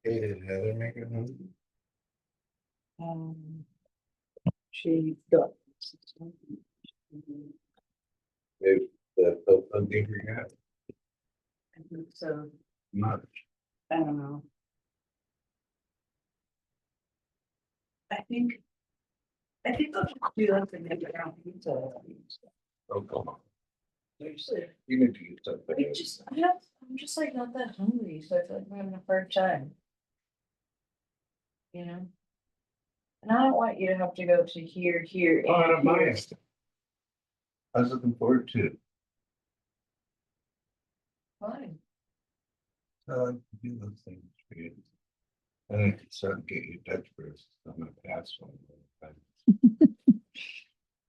Hey, did Heather make it home? She got. If the Pope gave her got I think so. much. I don't know. I think they'll just do that to make it around pizza. Oh, come on. Seriously. You need to get something. I'm just like not that hungry, so I feel like I'm having a hard time. You know? And I don't want you to have to go to here, Oh, I don't and here. mind. I was looking forward to it. Fine. I like to do those things for you. And I can start to get you Dutch first. I'm gonna pass one.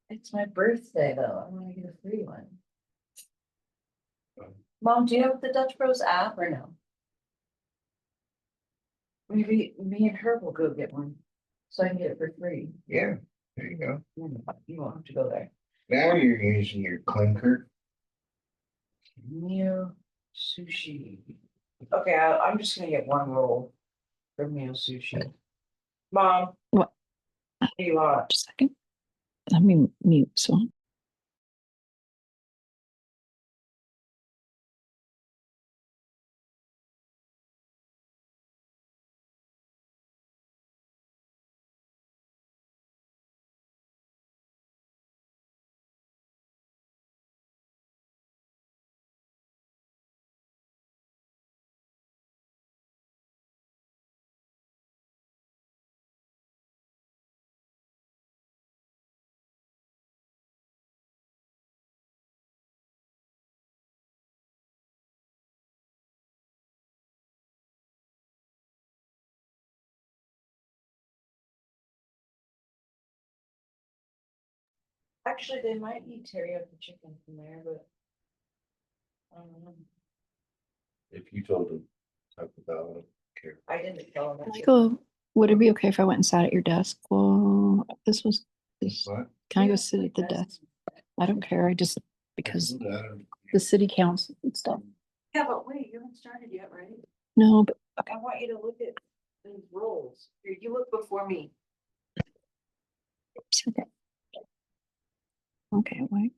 It's my birthday though. I want to get a free one. Um, Mom, do you have the Dutch Bros app or no? Maybe me and her will go get one. So I can get it for free. Yeah, there you go. You won't have to go there. Now you're using your clinker. Meal sushi. Okay, I'm just gonna get one roll for meal sushi. Mom. What? What do you want? Just a second. Let me mute. So Actually, they might eat teriyaki chicken from there, but. I don't know. If you told them, talk about it. I didn't tell them. Michael, would it be okay if I went and sat at your desk? Well, this was this. What? Can I go sit at the desk? I don't care. I just because I don't- the city council and stuff. Yeah, but wait, you haven't started yet, right? No, but okay. I want you to look at these rolls. Here, you look before me. Okay. Okay, wait.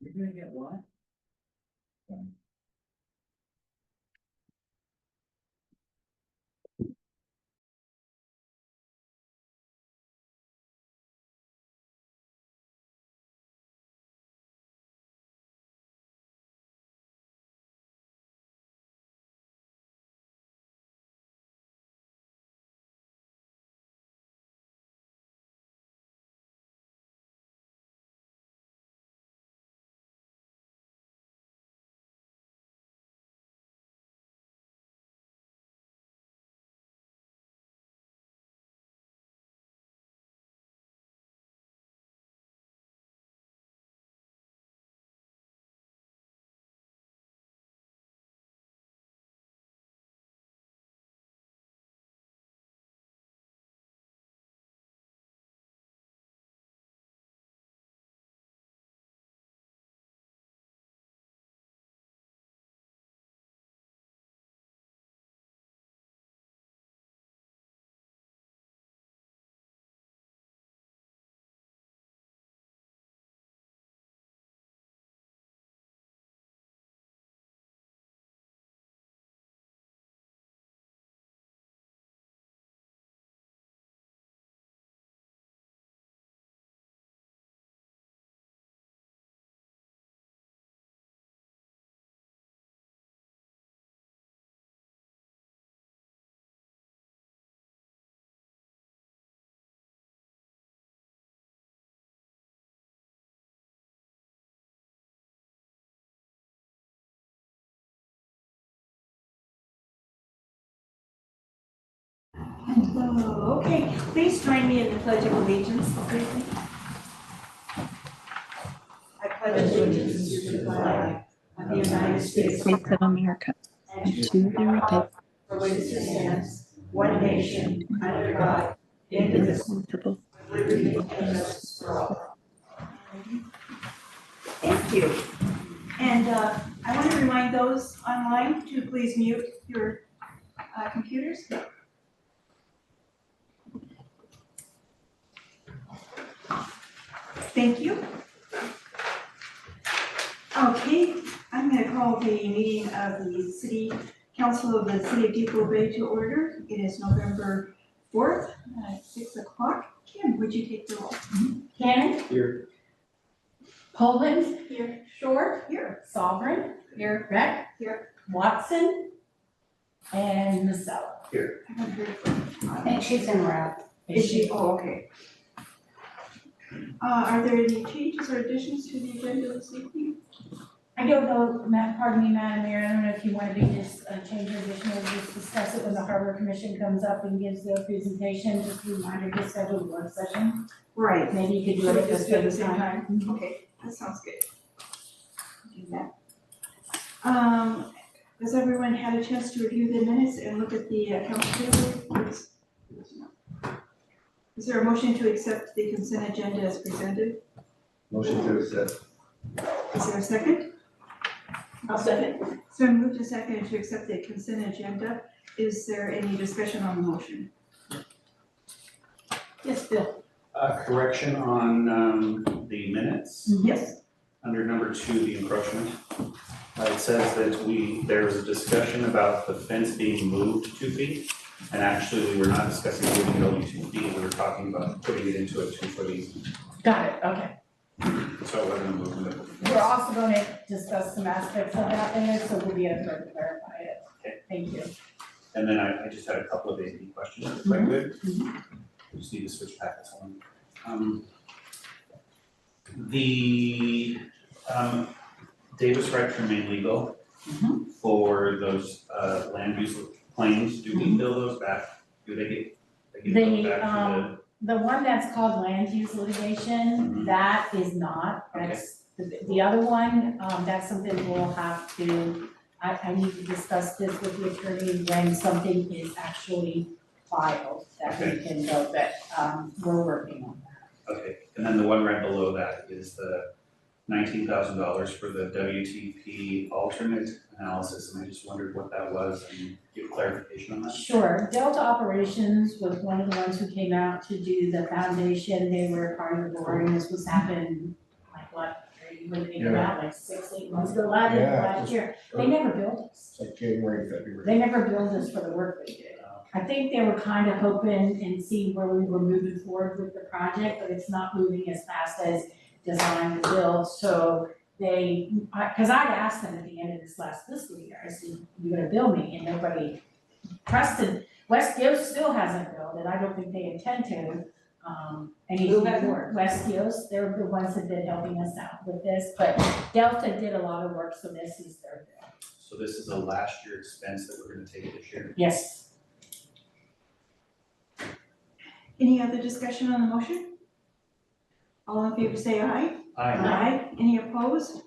You're gonna get what? Hello. Okay, please join me in the Pledge of Allegiance. I pledge allegiance to the flag of the United States States of America, and to the republic for which it stands, one nation, under God, indivisible, indivisible. with liberty and justice for all. Thank you. And I want to remind those online to please mute your computers. Thank you. Okay, I'm going to call the meeting of the City Council of the City of Depoe Bay to order. It is November 4th at 6 o'clock. Kim, would you take the roll? Cannon? Here. Poland? Here. Short? Here. Sovereign? Here. Beck? Here. Watson? And Masella. I haven't heard from her. And she's in route. Is she? Oh, okay. Are there any changes or additions to the agenda this evening? I don't know, pardon me, Madam Mayor, I don't know if you want to be just change or addition or just discuss it when the Harbor Commission comes up and gives their presentation, just a reminder to schedule a work session. Right. Maybe you could do Should it we just do it at the same time? Mhm. Okay, that sounds good. Do that. Has everyone had a chance to review the minutes and look at the accounts payable? Is there a motion to accept the consent agenda as presented? Motion to accept. Is there a second? I'll second. So moved to second to accept the consent agenda. Is there any discussion on the motion? Yes, Bill. Correction on the minutes, Yes. under number 2, the encroachment. It says that there was a discussion about the fence being moved 2 feet, and actually we were not discussing moving it only 2 feet, we were talking about putting it into a 2-foot easement. Got it, okay. So it wasn't a movement of the fence. We're also going to discuss some aspects of that there, so we'll be able to clarify it. Okay. Thank you. And then I just had a couple of AP questions, if I could. I just need to switch packets on. The Davis rights remain legal for those land use claims. Do we bill those back? Do they get billed back to The one that's called land use litigation, that is not, that's, the other one, that's something we'll have to, I need to discuss this with the attorney when something is actually filed, that we can go, but, we're working on that. Okay, and then the one right below that is the $19,000 for the WTP alternate analysis, and I just wondered what that was and give clarification on that. Sure, Delta Operations was one of the ones who came out to do the foundation, they were part of the board, and this was happened, like what, 3 when they came out like 6, 8 months ago, last Yeah, year. They never billed us. It's like January, February. They never billed us for the work they did. I think they were kind of hoping and seeing where we were moving forward with the project, but it's not moving as fast as design and build, so cause I'd asked them at the end of this last fiscal year, I said, you're gonna bill me, and nobody, Preston, West Gills still hasn't billed, and I don't think they intend to, Who hasn't? more. West Gills, they're the ones that have been helping us out with this, but Delta did a lot of work, so this is their bill. So this is a last year expense that we're gonna take this year. Yes. Any other discussion on the motion? All in favor say aye. Aye. Any opposed?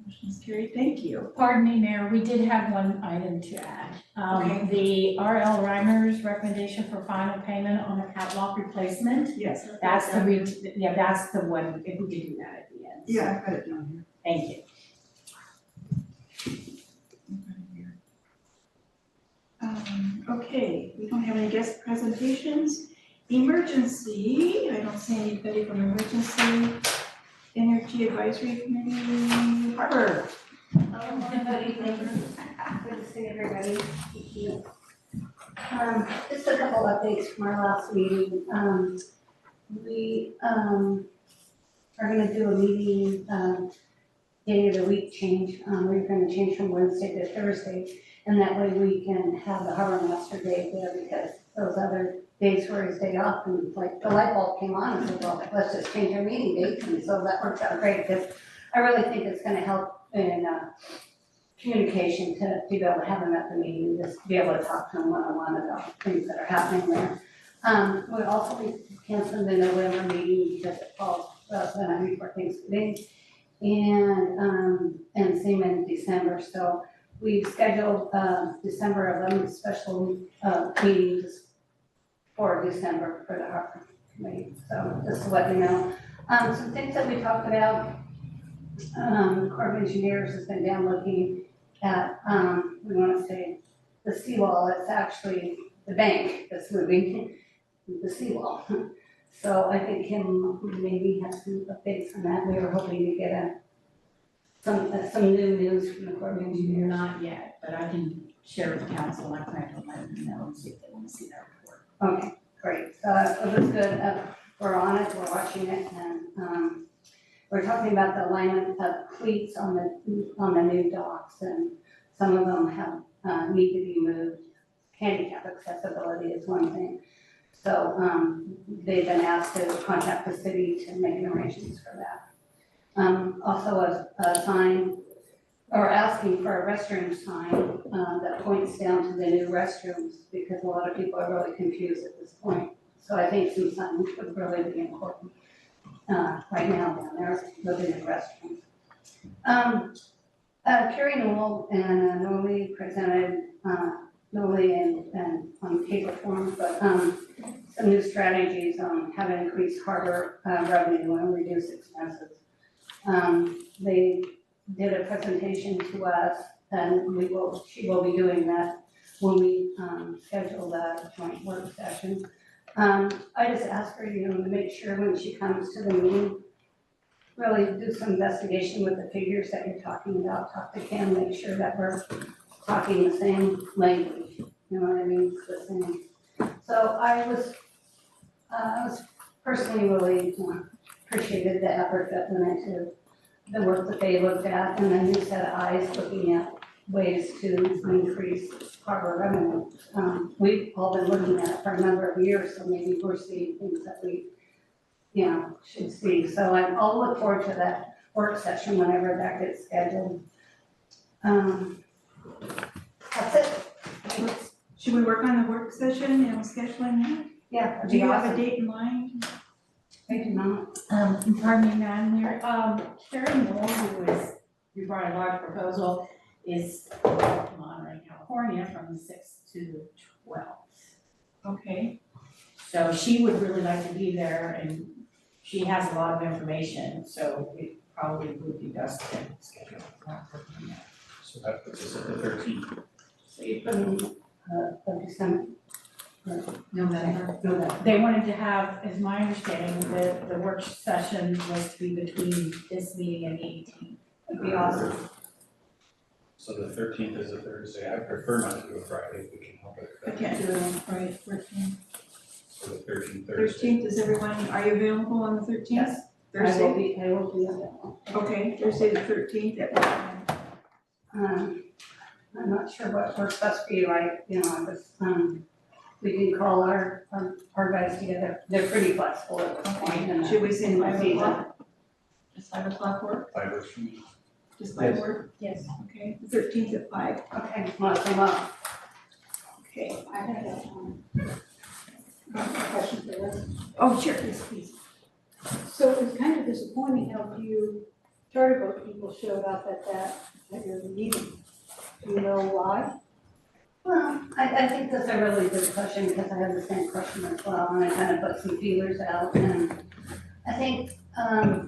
Motion's carried, thank you. Pardon me, Mayor, we did have one item to add. Okay. The R.L. Reimer's recommendation for final payment on the catwalk replacement. Yes. That's that's the one, if we could do that at the end. Yeah, I've got it down here. Thank you. Okay, we don't have any guest presentations. Emergency, I don't see anybody from emergency. Energy Advisory Committee, Harbor. Hello, everybody, thank you. Good to see everybody. Thank you. Just a couple updates from our last meeting. We are gonna do a meeting, day of the week change. We're gonna change from Wednesday to Thursday. And that way we can have the Harbor Master Day there, because those other days were his day off, and like the light bulb came on and said, well, let's just change our meeting date. And so that worked out great, because I really think it's gonna help in communication to be able to have them at the meeting, just to be able to talk to them one-on-one about things that are happening there. We'll also be canceling the November meeting because it falls the night before Thanksgiving, and same in December. So we've scheduled December 11th special meeting just for December for the Harbor Committee. So just to let you know. Some things that we talked about, the Corps of Engineers has been down looking at, we want to say the seawall. It's actually the bank that's moving the seawall. So I think Kim maybe has some updates on that. We were hoping to get some new news from the Corps of Engineers. Not yet, but I can share with the council, I plan to let them know and see if they want to see that report. Okay, great. So it was good. We're on it, we're watching it, and we're talking about the alignment of cleats on the new docks, and some of them have need to be moved. Handicap accessibility is one thing. So they've been asked to contact the city to make arrangements for that. Also a sign, or asking for a restroom sign that points down to the new restrooms, because a lot of people are really confused at this point. So I think some signage would really be important right now down there, moving the restrooms. Carrie Newell and Nolie presented, Nolie and on paper form, but some new strategies on how to increase harbor revenue and reduce expenses. They did a presentation to us, and she will be doing that when we schedule the joint work session. I just asked her, to make sure when she comes to the meeting, really do some investigation with the figures that you're talking about, talk to Kim, make sure that we're talking the same language, you know what I mean, it's the same. So I was personally really appreciated the effort that went into the work that they looked at, and then new set of eyes looking at ways to increase harbor revenue. We've all been looking at it for a number of years, so maybe we're seeing things that we, should see. So I'll look forward to that work session whenever that gets scheduled. That's it. Should we work on the work session, scheduling that? Yeah, that'd Do be you have a awesome. date in mind? I do not. Pardon me, Madam Mayor, Carrie Moore, who brought a large proposal, is in Monterey, California, from the 6th to the 12th. Okay. So she would really like to be there, and she has a lot of information, so it probably would be best to schedule that for her. So that puts us at the 13th. So you put in, December. November. November. They wanted to have, as my understanding, the work session was to be between this meeting and the 18th. It'd be awesome. So the 13th is a Thursday. I prefer not to do a Friday if we can help it. I can't do it on Friday, 14th. So the 13th Thursday. 13th, is everyone, are you available on the 13th? Yes. Thursday? I will be available. Okay, Thursday the 13th at what time? I'm not sure what works best for you, I was, we can call our guys together, they're pretty flexible at this point. and Should we say in the 5 season. o'clock? Does 5 o'clock work? 5 works for me. Does 5 Yes. work? Yes. Okay, the 13th at 5. Okay, awesome, well, Okay. I have a question for this. Oh, sure. Yes, please. So it was kind of disappointing how few charter boat people showed up at your meeting. Do you know why? well, I think that's a really good question, because I have the same question as well, and I kind of put some feelers out, and I think,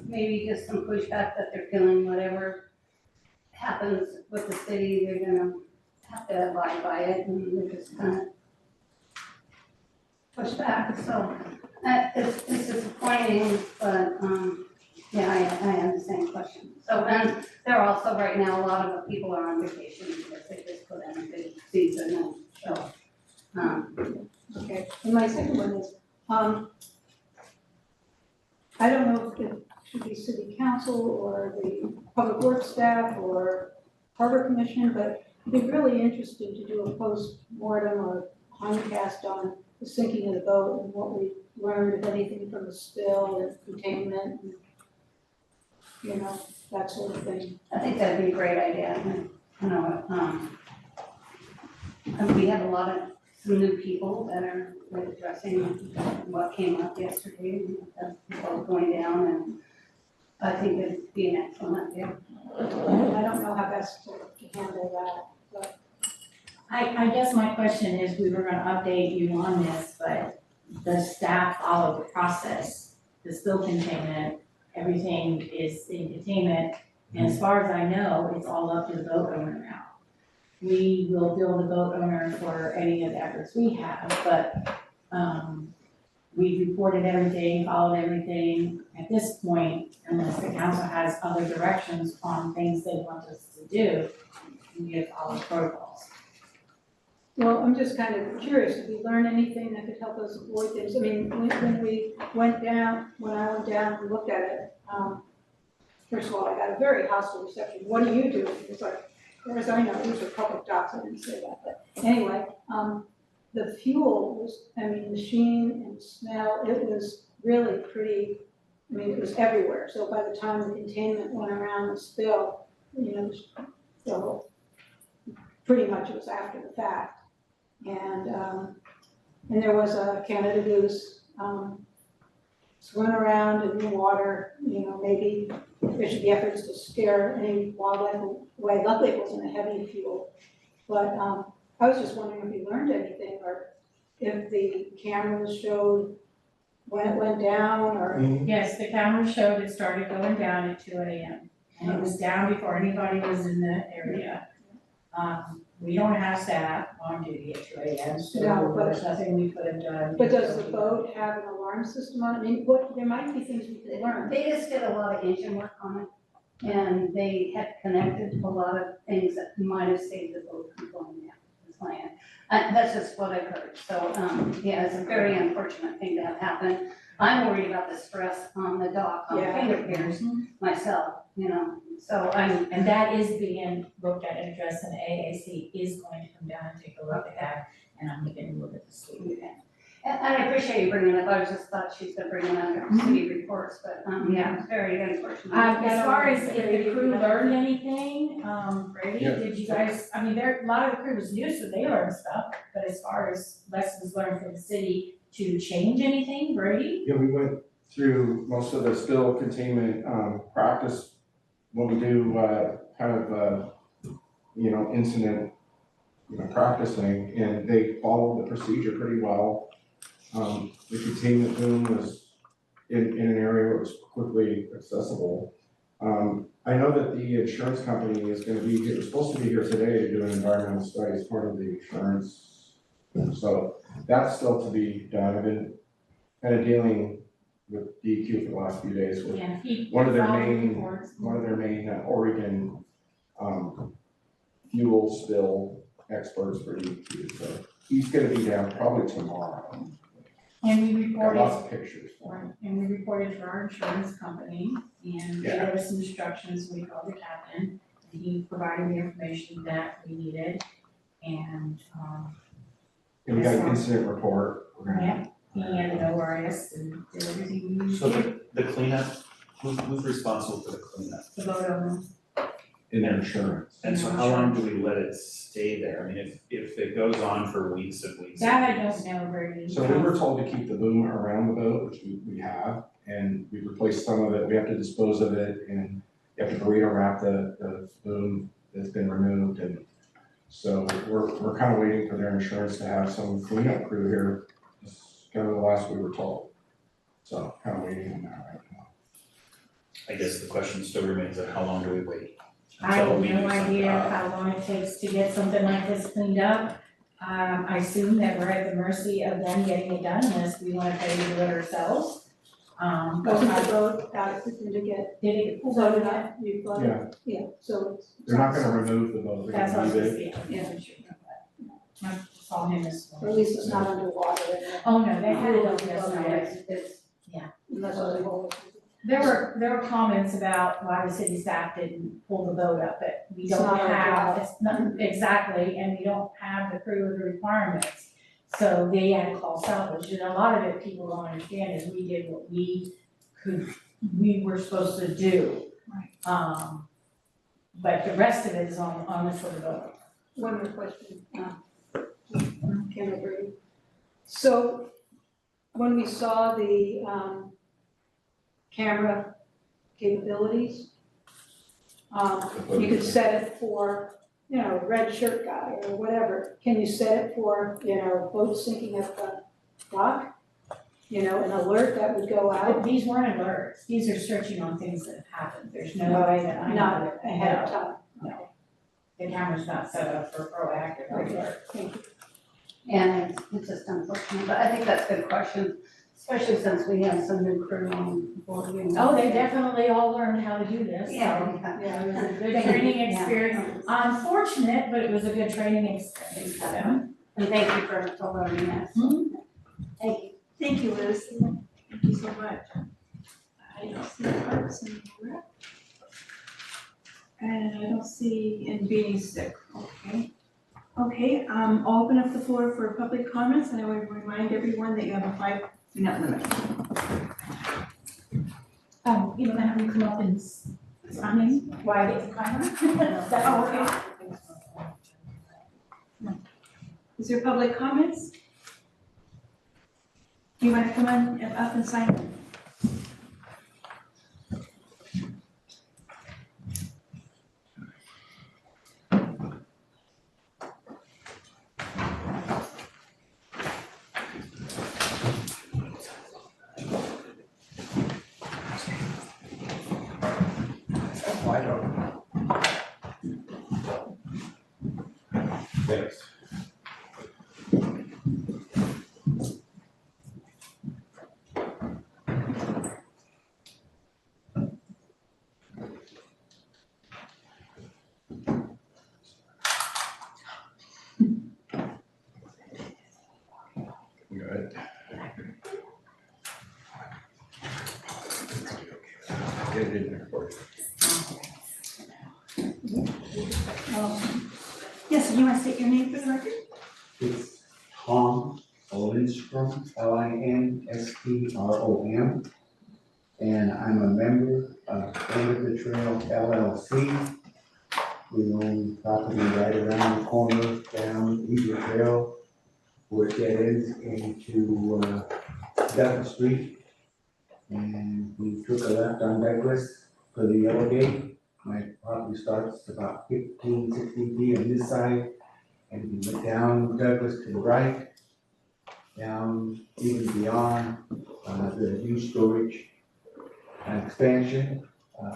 maybe just some pushback that they're feeling, whatever happens with the city, they're gonna have to abide by it, and they're just kind of push back, so, it's disappointing, but, yeah, I have the same question. So, and there are also, right now, a lot of the people are on vacation, because they just put in a big season, and so, Okay, and my second one is, I don't know if it should be city council or the public works staff or harbor commission, but I'd be really interested to do a post-mortem or podcast on the sinking of the boat and what we learned, if anything, from the spill or containment, and, you know, that sort of thing. I think that'd be a great idea, and, and we have a lot of, some new people that are really addressing what came up yesterday, and the boat going down, and I think it'd be an excellent idea. And I don't know how best to handle that, but I guess my question is, we were gonna update you on this, but the staff followed the process. The spill containment, everything is in containment, and as far as I know, it's all up to the boat owner now. We will bill the boat owner for any of the efforts we have, but, we reported everything, followed everything. At this point, unless the council has other directions on things they want us to do, we have followed protocols. well, I'm just kind of curious, did we learn anything that could help us avoid things? I mean, when we went down, when I went down and looked at it, first of all, I got a very hostile reception. What do you do? It's like, as far as I know, these are public docks, I didn't say that, but anyway, the fuel was, I mean, the sheen and smell, it was really pretty, I mean, it was everywhere. So by the time the containment went around the spill, you know, so pretty much it was after the fact. And there was a Canada Goose, swimming around in the water, you know, maybe there should be efforts to scare any wildlife away. Luckily, it wasn't a heavy fuel. But I was just wondering if you learned anything, or if the cameras showed when it went down, or, Yes, the camera showed it started going down at 2 AM. And it was down before anybody was in the area. We don't have staff on duty at 2 AM, so No, but- there's nothing we could have done. but does the boat have an alarm system on it? I mean, there might be things we could learn. They just did a lot of engine work on it, and they had connected a lot of things that might have saved the boat from going down, is my end. That's just what I've heard, so, yeah, it's a very unfortunate thing to have happen. I'm worried about the stress on the dock, on Yeah. finger piers myself, so I'm, And that is being looked at and addressed, and AAC is going to come down and take a look at that, and I'm gonna look at the sleep. and I appreciate you bringing it up, I was just thought she's gonna bring it under city reports, but, yeah, it's very unfortunate. As far as if the crew learned anything, Brady, Yeah. did you guys, I mean, a lot of the crew was new, so they learned stuff, but as far as lessons learned from the city to change anything, Brady? Yeah, we went through most of the spill containment practice when we do incident, practicing, and they followed the procedure pretty well. The containment room was in an area where it was quickly accessible. I know that the insurance company is gonna be here, supposed to be here today to do an environmental study as part of the insurance So that's still to be done. I've been kind of dealing with DEQ for the last few days with Yeah, he. one of their filed main, reports. Oregon, fuel spill experts for DEQ. So he's gonna be down probably tomorrow. And we Got reported. lots of pictures for him. Right, and we reported to our insurance company, and they gave us some instructions, we called the captain, and he provided the information that we needed, and, And we got an incident report. We're gonna, yeah, he handed over us and did everything we So needed, the cleanup, who's responsible for the cleanup? to vote on. in their insurance. And so how long do we let it stay there? I mean, if it goes on for weeks and weeks. and That I weeks. don't know, Brady. So we were told to keep the boom around the boat, which we have, and we replaced some of it. We have to dispose of it, and you have to burrito wrap the boom that's been removed. And so we're kind of waiting for their insurance to have some cleanup crew here. It's kind of the last we were told. So kind of waiting on that right now. I guess the question still remains of how long do we wait? I until have we no do something idea about it? how long it takes to get something like this cleaned up. I assume that we're at the mercy of them getting it done unless we wanna pay to do it ourselves. But Wasn't I the boat adequate to get did it pulled floated out. up, you floated? Yeah, Yeah, so it's. they're not gonna remove the boat. They're That's what I gonna was leave gonna it. say, yeah. I saw him this Or at morning. least it's not underwater Oh, no, they had it on Unless yesterday. it's. Yeah. Unless it's a whole. There were comments about why the city staff didn't pull the boat up, but we It's don't not our have, job. it's not, exactly, and we don't have the crew with the requirements. So they had to call salvage, and a lot of it people don't understand is we did what we were supposed to do. Right. But the rest of it is on the sort of boat. One more question, Ken or Brady. So when we saw the camera capabilities, you could set it for, you know, red shirt guy or whatever. Can you set it for, you know, boat sinking at the dock? You know, an alert that would go But out, these weren't alerts, these are searching on things that have happened, there's no way that I know not that, ahead of no, time. no. The camera's not set up for proactive alert. Thank you. And it's just unfortunate, but I think that's a good question, especially since we have some new crew on board. Oh, they definitely all learned how to do this, so. Yeah. Yeah, It was a good training experience, unfortunate, but it was a good training experience for them. And thank you for learning that. Mhm. Thank you. Thank you, Liz. Thank you so much. I don't see Parks and Rec. And I don't see in being sick, okay. Okay, I'll open up the floor for public comments, and I would remind everyone that you have a 5-minute limit. You don't have them come up and, I mean, why I get the camera? Oh, okay. Is there public comments? You wanna come on up and sign? I don't know. Thanks. Good. Get it in there for you. Yes, you wanna state your name for the record? It's Tom Lindstrom, Linstrom. And I'm a member of End of the Trail LLC. We own property right around the corner down Eagle Trail, where it ends into Douglas Street. And we took a left on Douglas for the yellow gate. My property starts about 15, 16 feet on this side. And we went down Douglas to the right, down even beyond the new storage expansion,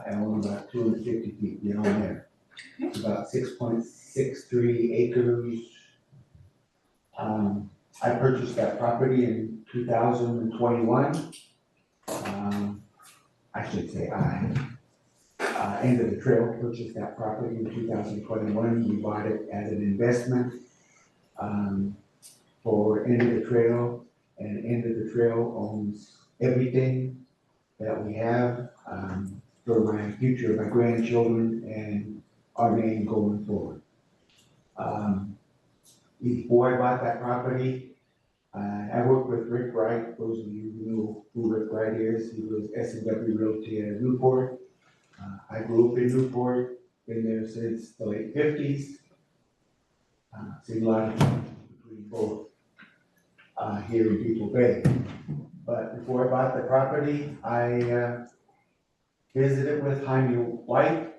and only about 250 feet beyond there. It's about 6.63 acres, I purchased that property in 2021. I should say End of the Trail purchased that property in 2021. We bought it as an investment for End of the Trail, and End of the Trail owns everything that we have for my future, my grandchildren, and our name going forward. Before I bought that property, I worked with Rick Wright. Those of you who know who Rick Wright is, he was S&W Realty in Newport. I grew up in Newport, been there since the late 50s. Seen a lot of between both here in Depoe Bay. But before I bought the property, I visited with Jaime White.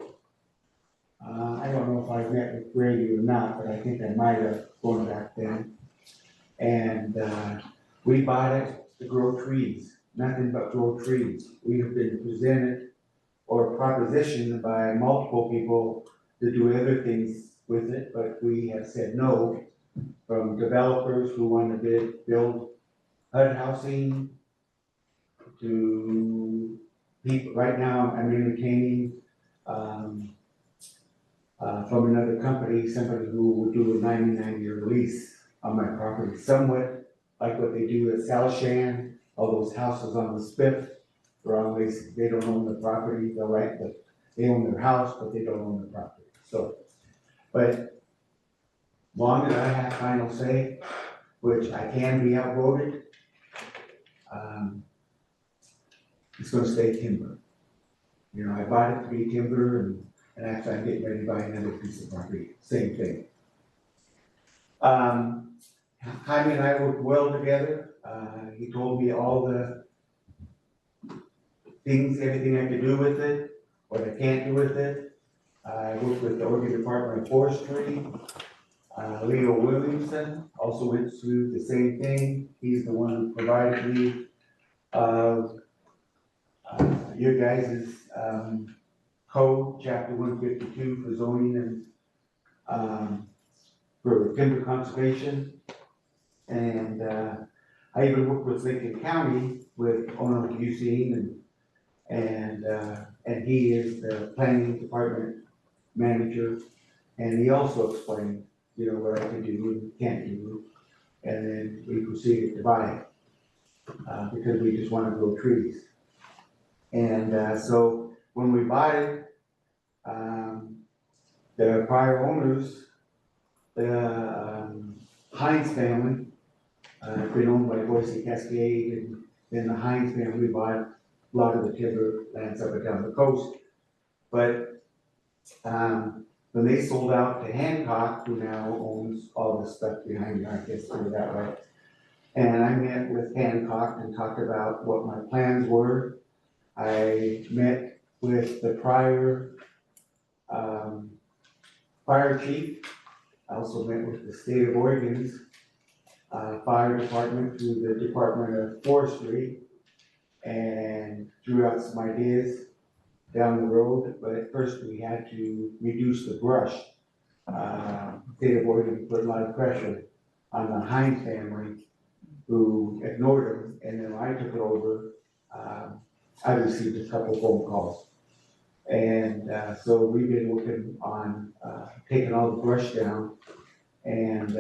I don't know if I met with Brady or not, but I think I might have gone back then. And we bought it to grow trees, nothing but grow trees. We have been presented or propositioned by multiple people to do other things with it, but we have said no, from developers who want to build HUD housing to people. Right now, I'm entertaining from another company, somebody who will do a 99-year lease on my property, somewhat like what they do at Salishan, all those houses on the Spiff. They don't own the property, they own their house, but they don't own the property. So, but long as I have final say, which I can be outvoted, it's gonna stay timber. You know, I bought it to be timber, and actually I'm getting ready to buy another piece of property, same thing. Jaime and I worked well together. He told me all the things, everything I could do with it, what I can't do with it. I worked with the Oregon Department of Forestry. Leo Williamson also went through the same thing. He's the one who provided me your guys' code, chapter 152 for zoning and for timber conservation. And I even worked with Lincoln County with Ono Eugene, and he is the planning department manager, and he also explained, you know, what I can do and can't do, and then we proceeded to buy it because we just want to grow trees. And so when we bought it, the prior owners, the Hines family, been owned by Boise Cascade, and then the Hines family bought a lot of the timber lands up and down the coast. But when they sold out to Hancock, who now owns all the stuff behind our history that way, and I met with Hancock and talked about what my plans were. I met with the prior fire chief. I also met with the state of Oregon's fire department through the Department of Forestry, and threw out some ideas down the road. But at first we had to reduce the brush. State of Oregon put a lot of pressure on the Hines family, who ignored them, and then when I took it over, I received a couple phone calls. And so we've been working on taking all the brush down, and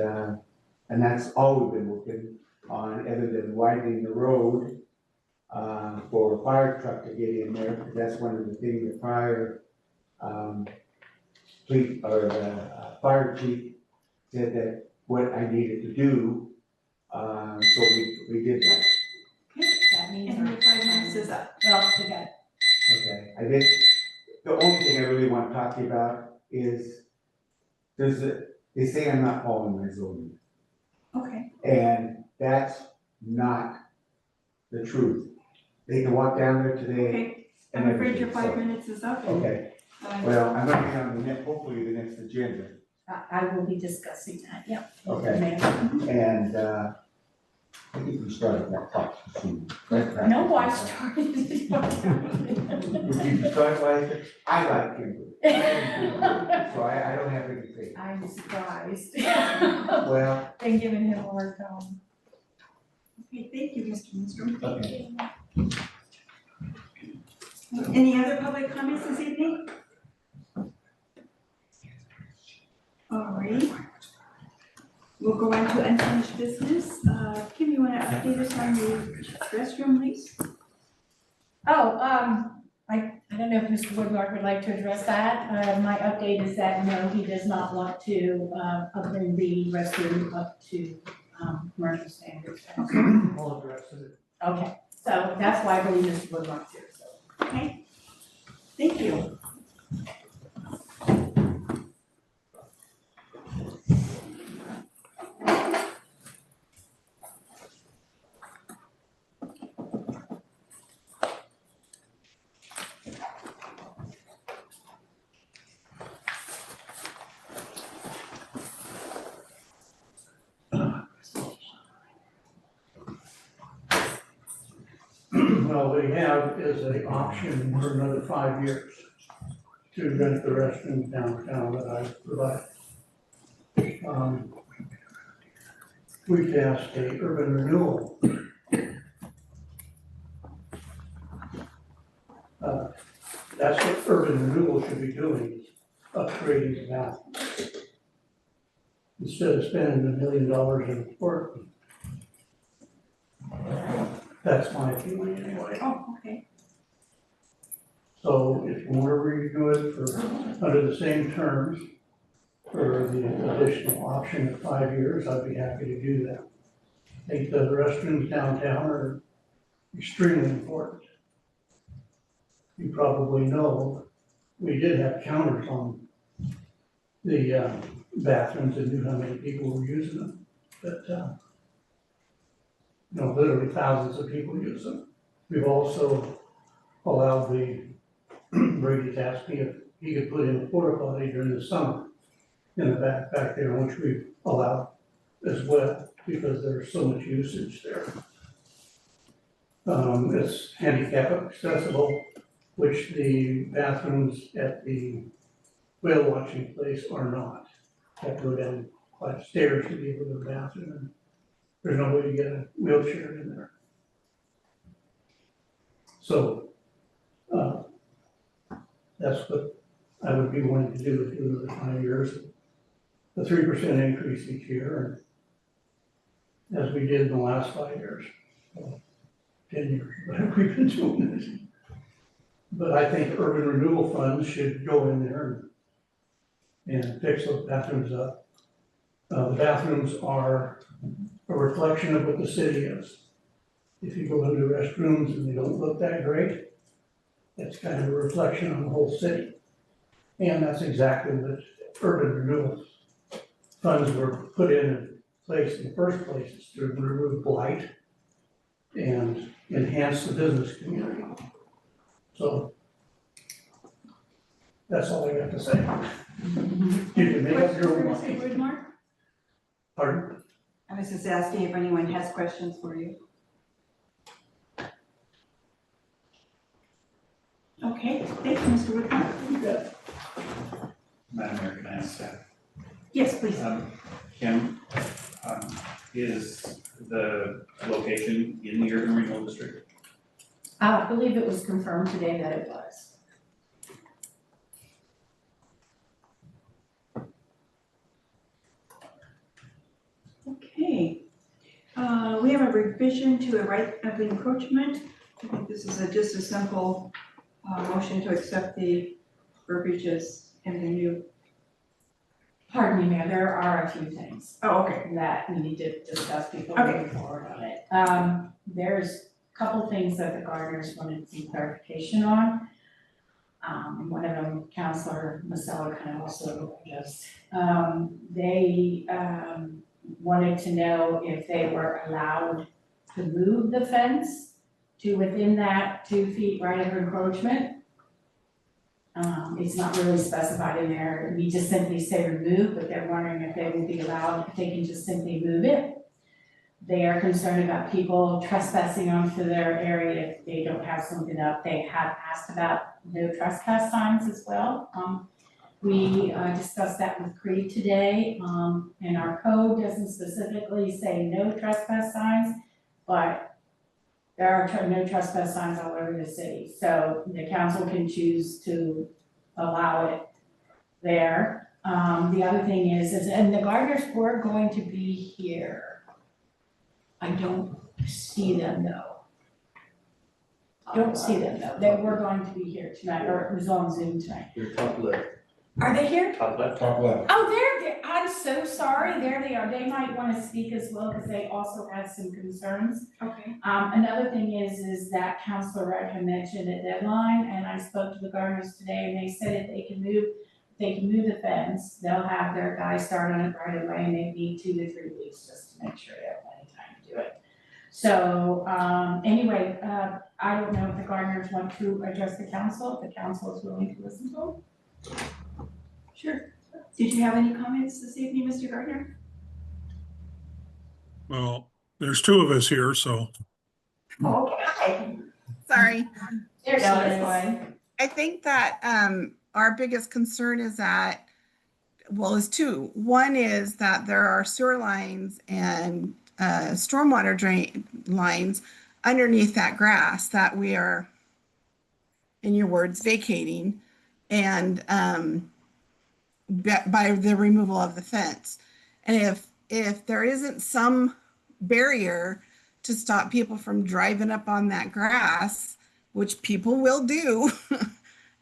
that's all we've been working on, other than widening the road for a fire truck to get in there, because that's one of the things the prior fire chief said that what I needed to do, so we did that. That means And our your 5 minutes is up. Well, we got Okay, I did, the only thing I really want to talk to you about is, they say I'm not following my zoning, Okay, and that's not the truth. They can walk down there today okay. and I'm afraid your everything, 5 minutes is up. Okay, well, I'm gonna be on the next, hopefully the next agenda, I will be discussing that, yep. okay? Ma'am. And, I think we started that clock soon. No, I started it. You start like, I like Kimberly. So I don't have any faith. I'm surprised. Well, Been giving him a hard time. Okay, thank you, Mr. Lindstrom. okay. Any other public comments this evening? All right. We'll go on to unfinished business. Kim, you want to update us on the restroom lease? Oh, I don't know if Mr. Woodmark would like to address that. My update is that no, he does not want to, bring the restroom up to, commercial standards. I'll address it. Okay, so that's why I believe Mr. Woodmark's here, so. Okay. Thank you. Well, we have is an option for another 5 years to rent the restrooms downtown that I provide. We passed a urban renewal. That's what urban renewal should be doing, is upgrading the bathrooms. Instead of spending $1 million in work. That's my feeling anyway. Oh, okay. So if you want to redo it for, under the same terms, for the additional option of 5 years, I'd be happy to do that. I think the restrooms downtown are extremely important. You probably know, we did have counters on the bathrooms and knew how many people were using them. But, literally thousands of people use them. We've also allowed Brady's asked me if he could put in a porta potty during the summer in the back there, which we've allowed as well, because there's so much usage there. It's handicap accessible, which the bathrooms at the whale watching place are not. You have to go down quite stairs to be able to go to the bathroom, and there's no way to get a wheelchair in there. So, that's what I would be willing to do if you were 5 years. The 3% increase each year, and as we did in the last 5 years, 10 years, but we've been doing this. But I think urban renewal funds should go in there and fix those bathrooms up. The bathrooms are a reflection of what the city is. If you go into restrooms and they don't look that great, it's kind of a reflection on the whole city. And that's exactly what urban renewal funds were put in place in the first place, is to remove blight and enhance the business community. So that's all I got to say. You can make up your own Questions for Mr. mind. Woodmark? Pardon? I was just asking if anyone has questions for you. Okay, thank you, Mr. Woodmark. Yeah. Madam Mayor, can I ask that? Yes, please. Kim, is the location in the urban renewal district? I believe it was confirmed today that it was. Okay. We have a revision to a right of encroachment. I think this is just a simple motion to accept the verbiages in the new. Pardon me, Mayor, there are a few things Oh, okay. that we need to discuss before Okay. moving forward on it. There's a couple things that the gardeners wanted some clarification on. And one of them, Councilor Masella kind of also addressed. They wanted to know if they were allowed to move the fence to within that 2 feet right of encroachment. It's not really specified in there, we just simply say remove, but they're wondering if they will be allowed, if they can just simply move it. They are concerned about people trespassing onto their area if they don't have something up. They have asked about no trespass signs as well. We discussed that with Creed today, and our code doesn't specifically say no trespass signs, but there are no trespass signs all over the city, so the council can choose to allow it there. The other thing is, and the gardeners were going to be here. I don't see them though. Don't see them though, they were going to be here tonight, or it was on Zoom tonight. Your top left. Are they here? Top left. Top left. Oh, there, I'm so sorry, there they are, they might wanna speak as well, because they also have some concerns. Okay. Another thing is that Councilor Wright had mentioned a deadline, and I spoke to the gardeners today, and they said if they can move the fence, they'll have their guys start on it right away, and they need 2 to 3 weeks just to make sure they have plenty of time to do it. So, anyway, I don't know if the gardeners want to address the council, if the council is willing to listen to them. Sure. Did you have any comments this evening, Mr. Gardner? Well, there's 2 of us here, so Okay. Sorry. There's No, another it's one. I think that our biggest concern is that, well, is 2. One is that there are sewer lines and stormwater drain lines underneath that grass that we are, in your words, vacating, and by the removal of the fence. And if there isn't some barrier to stop people from driving up on that grass, which people will do,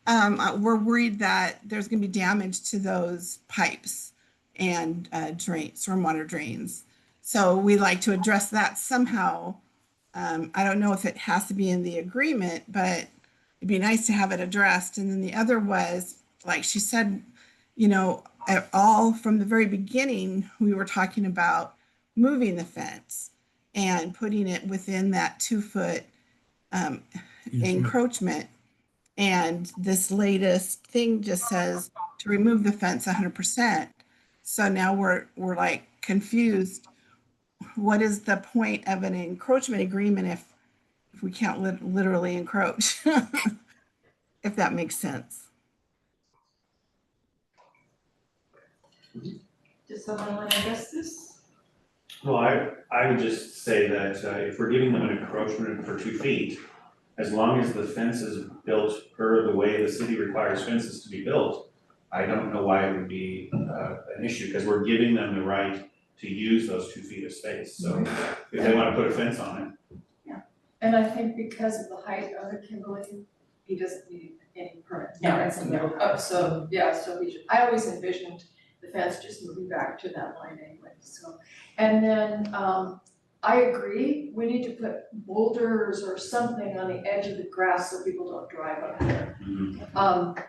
we're worried that there's going to be damage to those pipes and stormwater drains. So we like to address that somehow. I don't know if it has to be in the agreement, but it'd be nice to have it addressed. And then the other was, like she said, you know, all from the very beginning, we were talking about moving the fence and putting it within that 2-foot encroachment. And this latest thing just says to remove the fence 100%. So now we're like confused. What is the point of an encroachment agreement if we can't literally encroach? If that makes sense. Does someone want to address this? Well, I would just say that if we're giving them an encroachment for 2 feet, as long as the fence is built per the way the city requires fences to be built, I don't know why it would be an issue, because we're giving them the right to use those 2 feet of space. So if they want to put a fence on it. And I think because of the height of it, Kimberly, he doesn't need any permit. No, it's a no. Oh, so, yeah, so I always envisioned the fence just moving back to that line anyway, so. And then, I agree, we need to put boulders or something on the edge of the grass so people don't drive up there. But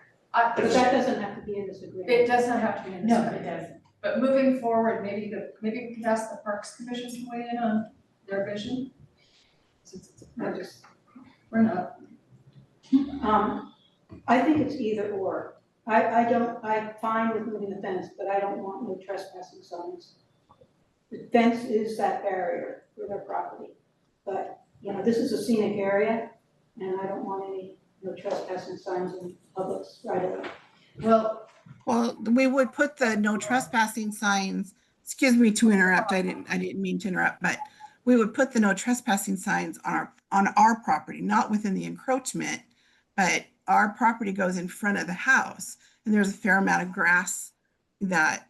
that doesn't have to be in this agreement. It doesn't have to be in this No, agreement. it doesn't. But moving forward, maybe we could ask the Parks Commission to weigh in on their vision. Since it's we're not. I think it's either or. I'm fine with moving the fence, but I don't want no trespassing signs. The fence is that barrier for their property. But, you know, this is a scenic area, and I don't want no trespassing signs in public's right away. Well, we would put the no trespassing signs, excuse me to interrupt, I didn't mean to interrupt, but we would put the no trespassing signs on our property, not within the encroachment, but our property goes in front of the house, and there's a fair amount of grass that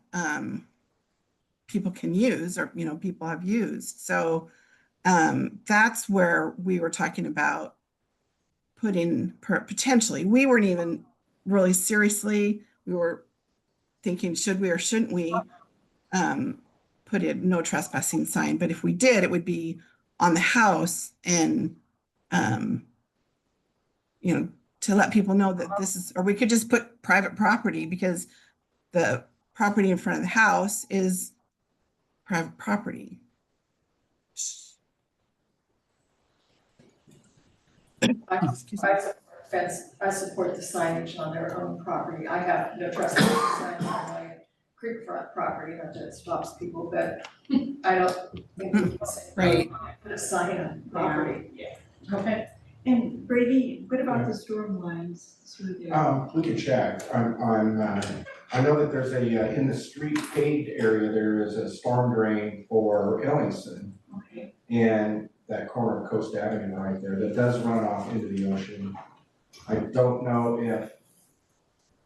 people can use, or, you know, people have used. So that's where we were talking about putting potentially, we weren't even really seriously, we were thinking, should we or shouldn't we put a no trespassing sign? But if we did, it would be on the house, and you know, to let people know that this is, or we could just put private property, because the property in front of the house is private property. I support the signage on their own property. I have no trespassing signs on my creekfront property, not that it stops people, but I don't think we can say. Right. Put a sign on property. Okay. And Brady, what about the storm lines through there? We can check I know that there's in the street paved area, there is a storm drain for Ellingson. Okay. And that corner of Coast Avenue right there, that does run off into the ocean. I don't know if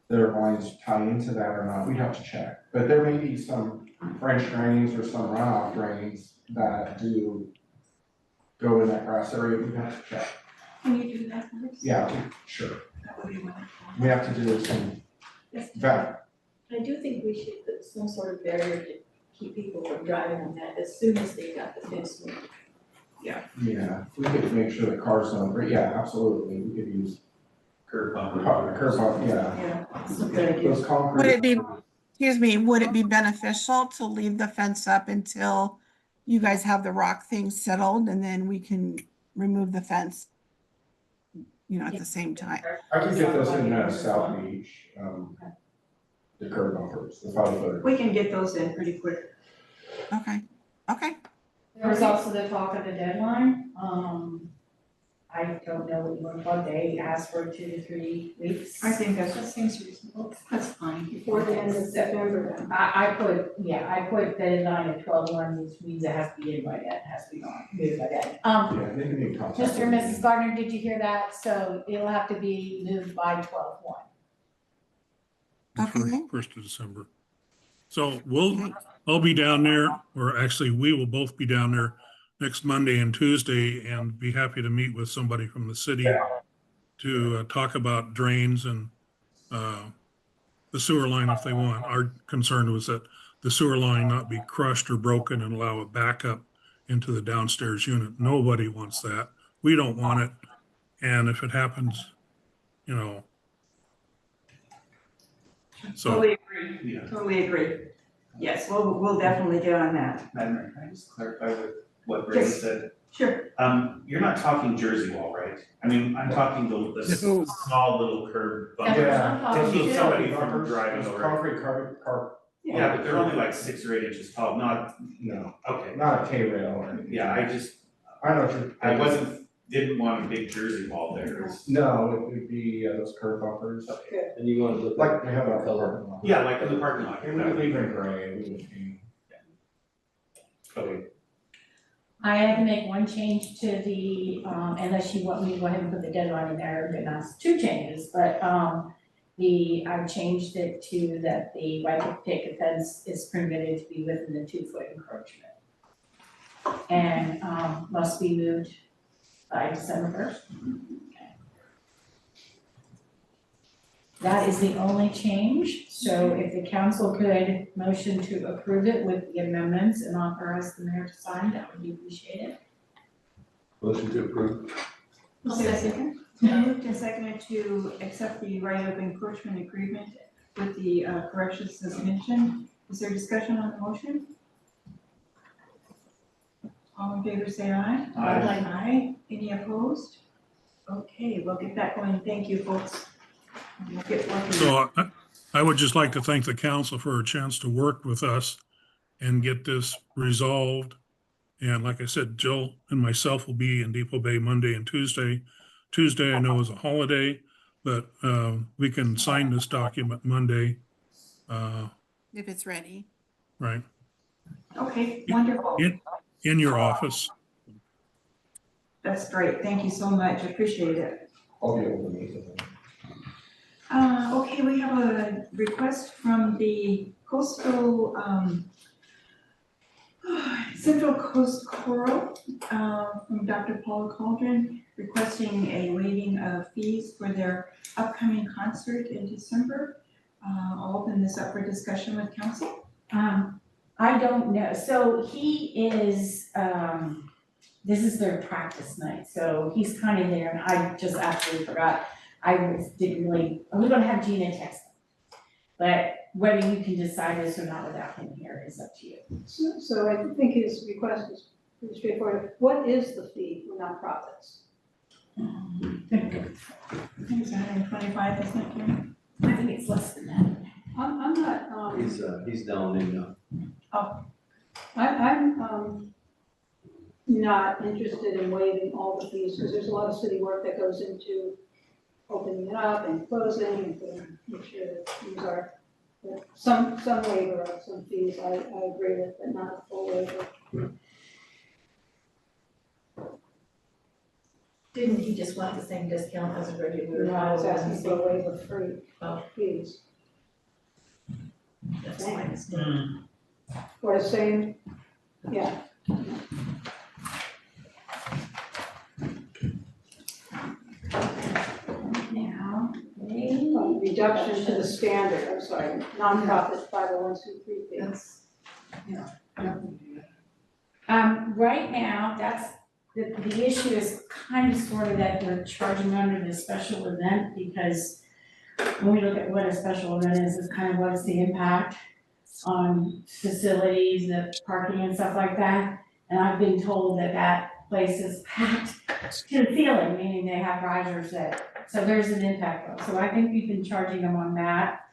their lines tie into that or not, we'd have to check. But there may be some French drains or some runoff drains that do go in that grass area, we'd have to check. Can you do that for us? Yeah, sure. That would be wonderful. We have to do some, I do think we should put some sort of barrier to keep people from driving on that as soon as they got the fence moved. yeah, we could make sure the cars don't, but yeah, absolutely, we could use Curb bumper. curb bump, yeah. Yeah, that's a good idea. Those concrete. Would it be, excuse me, would it be beneficial to leave the fence up until you guys have the rock thing settled and then we can remove the fence, you know, at the same time? I can get those in South Beach, the curb bumpers, the 5-footer. We can get those in pretty quick. Okay, okay. There was also the talk of the deadline. I don't know what you want to call it. They asked for 2 to 3 weeks. I think that seems reasonable. That's fine. Before the end of September then. I put the deadline at 12/1, which means it has to be in by then, it has to be on, moved by then. Yeah, they can be contact. Mr. and Mrs. Gardner, did you hear that? So it'll have to be moved by 12/1. Okay. First of December. So I'll be down there, or actually we will both be down there next Monday and Tuesday and be happy to meet with somebody from the city to talk about drains and the sewer line if they want. Our concern was that the sewer line not be crushed or broken and allow a backup into the downstairs unit. Nobody wants that. We don't want it. And if it happens, you know. So, Totally agree, totally agree. Yes, we'll definitely get on that. Madam Mayor, can I just clarify with what Brady said? Sure. You're not talking Jersey wall, right? I mean, I'm talking the small little curb bumper. To keep somebody from driving over. Concrete carpet. Yeah, but they're only like 6 or 8 inches tall, not, No, okay. not a K-rail or anything. Yeah, I know what you're. didn't want a big Jersey wall there. No, it would be those curb bumpers. And you want to look Like we have a color. Yeah, like in the parking lot. And we would leave it in gray, we would be. Okay. I had to make one change to the, unless you want me to go ahead and put the deadline in there, then that's 2 changes, but, I changed it to that the right to picket fence is permitted to be within the 2-foot encroachment. And, must be moved by December 1st. That is the only change, so if the council could motion to approve it with the amendments and authorize the mayor to sign, that would be appreciated. motion to approve. Second. Moved and seconded to accept the right of encroachment agreement with the corrections as mentioned. Is there discussion on the motion? All in favor, say aye. Aye. Aye. Any opposed? Okay, we'll get that going. Thank you, folks. We'll get working. so I would just like to thank the council for a chance to work with us and get this resolved. And like I said, Jill and myself will be in Depoe Bay Monday and Tuesday. Tuesday I know is a holiday, but we can sign this document Monday, If it's ready. right? Okay, wonderful. In your office. That's great. Thank you so much. Appreciate it. I'll be able to meet them. Okay, we have a request from the coastal, Central Coast Choral, from Dr. Paula Cauldron, requesting a waiving of fees for their upcoming concert in December. I'll open this up for discussion with council. I don't know, so he is, this is their practice night, so he's kind of there, and I just absolutely forgot. Didn't really, we're gonna have Gina text him. But whether you can decide this or not without him here is up to you. So I think his request is pretty straightforward. What is the fee for nonprofits? I think it's 125, isn't it, Karen? I think it's less than that. I'm not, He's down in, I'm not interested in waiving all the fees, because there's a lot of city work that goes into opening it up and closing and to make sure that things are, that some waiver of some fees, I agree with, but not a full waiver. Didn't he just want the same discount as a regular? No, I was asking for a waiver free Oh. fees, That's my mistake. for the same, yeah. Now, Reduction to the standard, I'm sorry, nonprofit 501c3 fee. That's, yeah. right now, that's, the issue is kind of sort of that we're charging under the special event, because when we look at what a special event is kind of what's the impact on facilities, the parking and stuff like that. And I've been told that that place is packed to the ceiling, meaning they have risers that, so there's an impact. So I think we've been charging them on that.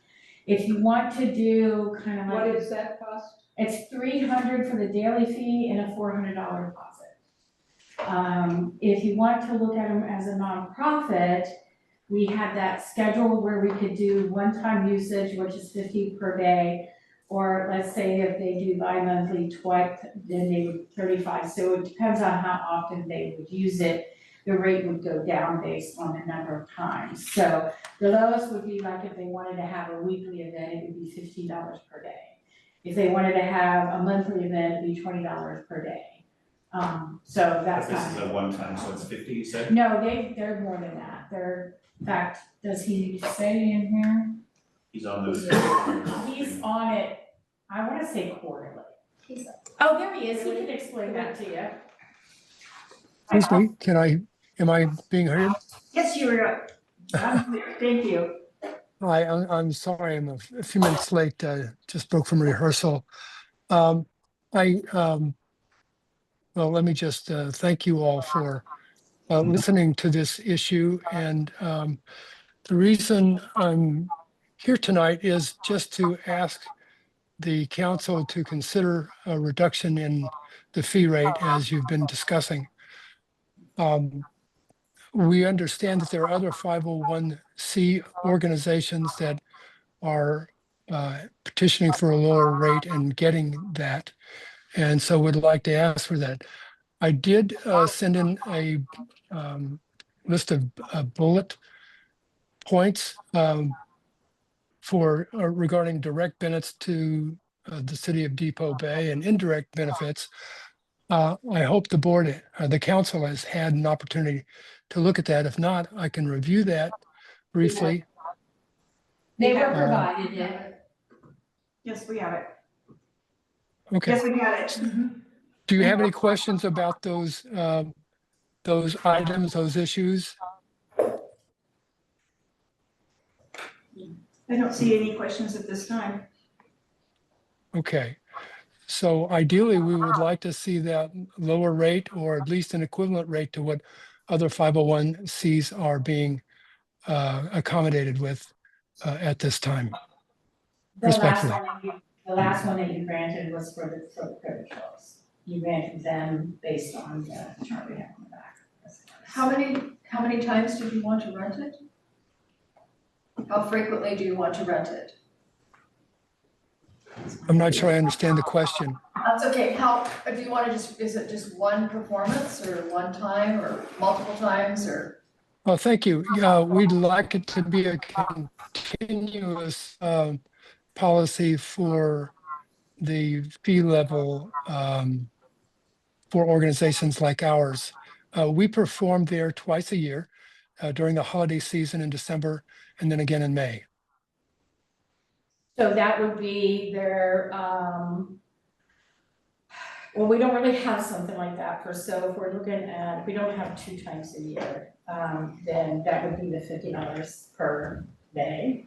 If you want to do kind of like. What is that cost? It's $300 for the daily fee and a $400 deposit. If you want to look at them as a nonprofit, we had that schedule where we could do one-time usage, which is $50 per day. Or let's say if they do bi-monthly twice, then they would $35. So it depends on how often they would use it. The rate would go down based on the number of times. So the lowest would be like if they wanted to have a weekly event, it would be $15 per day. If they wanted to have a monthly event, it'd be $20 per day. So that's But this kind is a one time, so it's 50, you said? No, they're more than that. They're, in fact, does he say in here? He's on those. He's on it, I wanna say quarterly. Oh, there he is. He can explain that to you. Excuse me, am I being heard? Yes, you were up. Thank you. I'm sorry, I'm a few minutes late, just broke from rehearsal. Well, let me just thank you all for listening to this issue. And the reason I'm here tonight is just to ask the council to consider a reduction in the fee rate as you've been discussing. We understand that there are other 501c organizations that are petitioning for a lower rate and getting that. And so would like to ask for that. I did send in a list of bullet points for regarding direct benefits to the city of Depoe Bay and indirect benefits. I hope the board, the council has had an opportunity to look at that. If not, I can review that briefly. They were provided it. Yes, we have it. Okay. Yes, we got it. Do you have any questions about those items, those issues? I don't see any questions at this time. Okay. So ideally, we would like to see that lower rate or at least an equivalent rate to what other 501Cs are being accommodated with at this time. The Respectfully. last one that you granted was for the credit shows. You granted them based on the chart we have on the back. How many times did you want to rent it? How frequently do you want to rent it? I'm not sure I understand the question. That's okay, do you want to is it just one performance or one time or multiple times or? Oh, thank you. We'd like it to be a continuous policy for the fee level for organizations like ours. We perform there twice a year during the holiday season in December and then again in May. So that would be their, well, we don't really have something like that so if we're looking at, if we don't have 2 times a year, then that would be the $50 per day.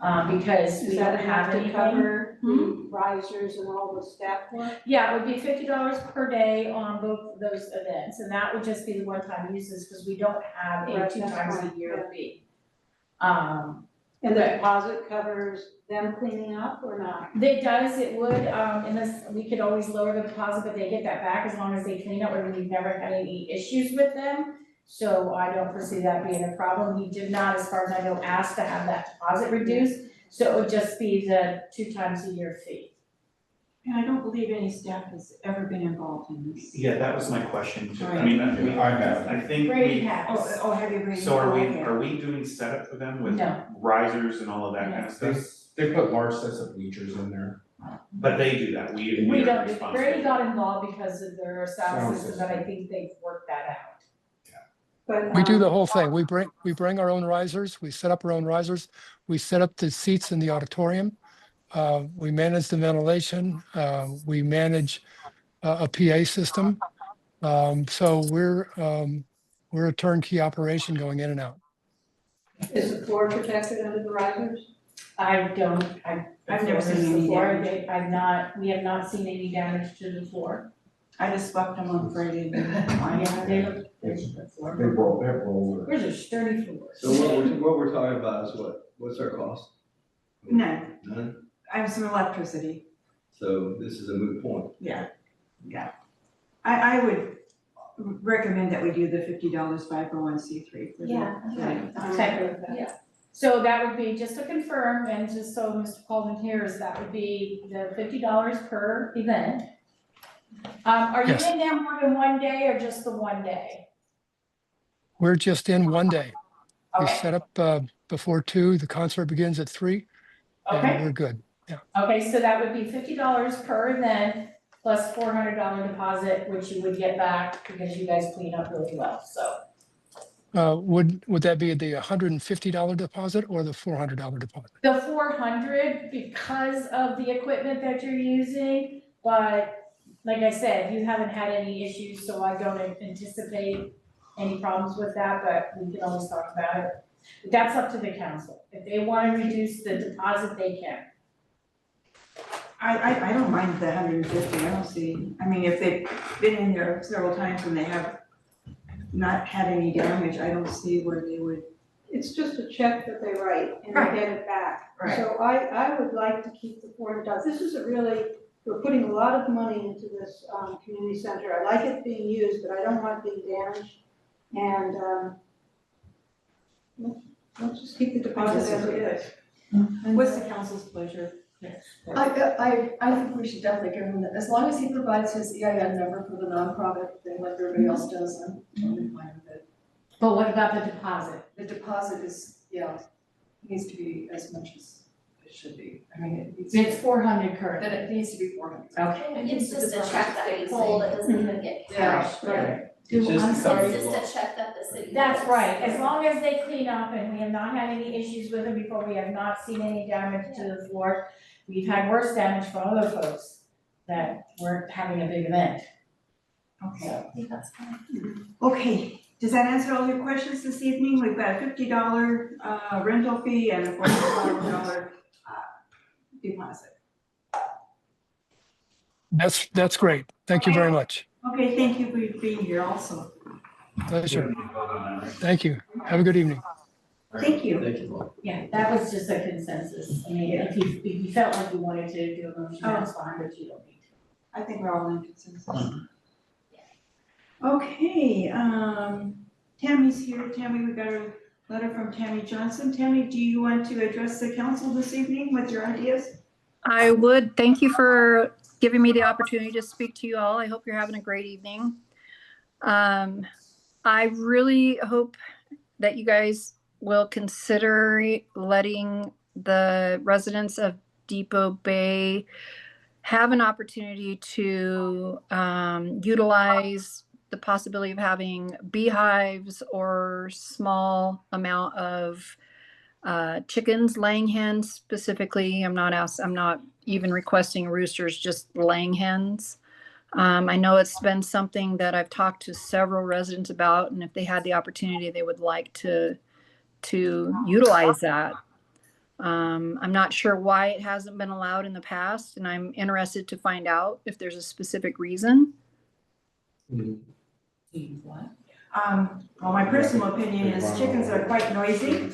Because we Does don't that have have to anything. cover the risers and all the staff work? Yeah, it would be $50 per day on both of those events, and that would just be the one-time uses because we don't have a Right, 2 that's times fine, a year yeah. fee. And the deposit covers them cleaning up or not? It does, it would, unless, we could always lower the deposit, but they get that back as long as they clean up, and we've never had any issues with them. So I don't foresee that being a problem. He did not, as far as I know, ask to have that deposit reduced, so it would just be the 2 times a year fee. And I don't believe any staff has ever been involved in this. Yeah, that was my question too. I Right. mean, I have. I think Brady we, has. Oh, have you agreed? so Okay. are we doing setup for them with No. risers and all of that kind of They, stuff? they put large sets of bleachers in there. But they do that, we We are don't, responsible. Brady got involved because of their sound Sound system, but I think they've worked that out. But, We do the whole thing. We bring our own risers. We set up our own risers. We set up the seats in the auditorium. We manage the ventilation. We manage a PA system. So we're a turnkey operation going in and out. is the floor protected under the risers? I've never seen any damage. We have not seen any damage to the floor. I just swept them on Friday. Yeah, they look, They roll. Where's a sturdy floor? So what we're talking about is what's our cost? None, None? I have some electricity, So this is a moot point. yeah. I would recommend that we do the $50 501c3 for the. Okay. Yeah. So that would be, just to confirm, and just so Mr. Coleman hears, that would be the $50 per event. Are you Yes. in there more than one day or just the one day? We're just in one day. We Okay, set up before 2, the concert begins at 3, okay, and we're good. okay, so that would be $50 per event plus $400 deposit, which you would get back because you guys clean up really well, so. Would that be the $150 deposit or the $400 deposit? The 400 because of the equipment that you're using, but like I said, you haven't had any issues, so I don't anticipate any problems with that, but we can always talk about it. That's up to the council. If they want to reduce the deposit, they can. I don't mind the 150, I don't see, I mean, if they've been in there several times and they have not had any damage, I don't see where they would. It's just a check that they write and Right. they get it back. Right. So I would like to keep the $400. This is we're putting a lot of money into this, community center. I like it being used, but I don't want it being damaged. And, let's just keep the deposit as it is. What's the council's pleasure? I think we should definitely give him that, as long as he provides his EIN number for the nonprofit thing like everybody else does, I'm totally fine with it. But what about the deposit? The deposit is, needs to be as much as it should be, I mean, it needs to It's 400 current. then it needs to be 400. Okay. It's just a check that we pull that doesn't even get cashed. Right. It's I'm sorry. just a check that the city. That's holds. right, as long as they clean up and we have not had any issues with them before, we have not seen any damage to the floor. We've had worse damage from other folks that weren't having a big event. Okay. I think that's fine. Okay, does that answer all your questions this evening? We've got a $50 rental fee and a $400 deposit. That's great. Thank you very much. Okay, thank you for being here also. Pleasure. Thank you. Have a good evening. Thank you. Thank you. Yeah, that was just a consensus. I mean, if you felt like you wanted to do a motion, that's fine, but you don't need to. I think we're all in consensus. Okay, Tammy's here. Tammy, we got a letter from Tammy Johnson. Tammy, do you want to address the council this evening with your ideas? I would. Thank you for giving me the opportunity to speak to you all. I hope you're having a great evening. I really hope that you guys will consider letting the residents of Depoe Bay have an opportunity to utilize the possibility of having beehives or small amount of chickens, laying hens specifically. I'm not even requesting roosters, just laying hens. I know it's been something that I've talked to several residents about, and if they had the opportunity, they would like to utilize that. I'm not sure why it hasn't been allowed in the past, and I'm interested to find out if there's a specific reason. What? Well, my personal opinion is chickens are quite noisy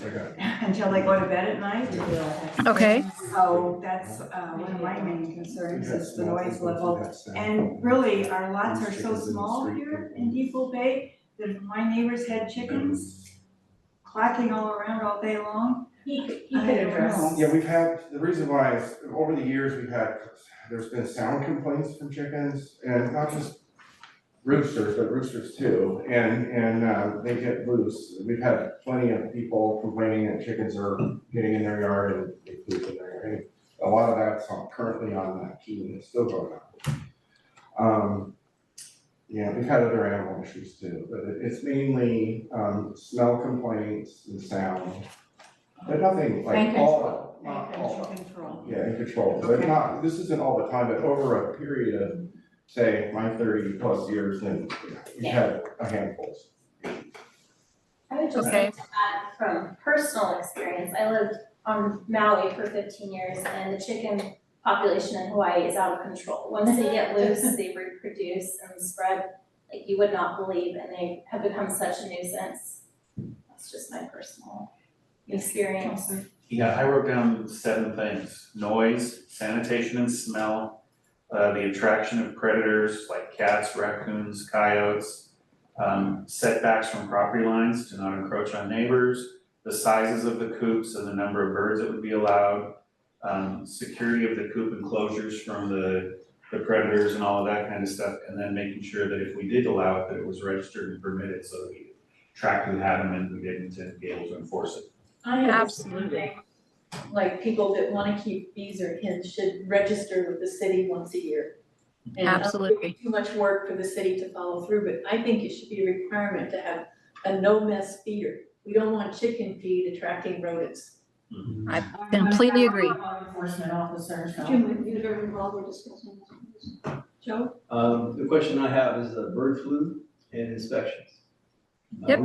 until they go to bed at night. Okay. So that's one of my main concerns is the noise level. And really, our lots are so small here in Depoe Bay that if my neighbors had chickens clacking all around all day long, He could I don't address. know. Yeah, we've had, the reason why is, over the years, there's been sound complaints from chickens, and not just roosters, but roosters too, and they get loose. We've had plenty of people complaining that chickens are getting in their yard and they poop in there, and a lot of that's currently on Keene, it's still going on. Yeah, we've had other animal issues too, but it's mainly, smell complaints and sound. But nothing like And all, control. not And all, Control. yeah, in control, but not, this isn't all the time, but over a period of, say, my 30+ years, then we've had a handful. I would just Okay. like to add from personal experience, I lived on Maui for 15 years and the chicken population in Hawaii is out of control. Once they get loose, they reproduce and spread like you would not believe, and they have become such a nuisance. That's just my personal experience. Yeah, I wrote down 7 things: noise, sanitation and smell, the attraction of predators like cats, raccoons, coyotes, setbacks from property lines to not encroach on neighbors, the sizes of the coops and the number of birds that would be allowed, security of the coop enclosures from the predators and all of that kind of stuff, and then making sure that if we did allow it, that it was registered and permitted so that we track who had them and who didn't to be able to enforce it. I have Absolutely. like people that wanna keep bees or hens should register with the city once a year. And Absolutely. too much work for the city to follow through, but I think it should be a requirement to have a no mess feeder. We don't want chicken feed attracting rodents. I completely agree. Law enforcement officer, so. Jim, you're very involved, we're discussing this. Joe? The question I have is bird flu and inspections. Yep.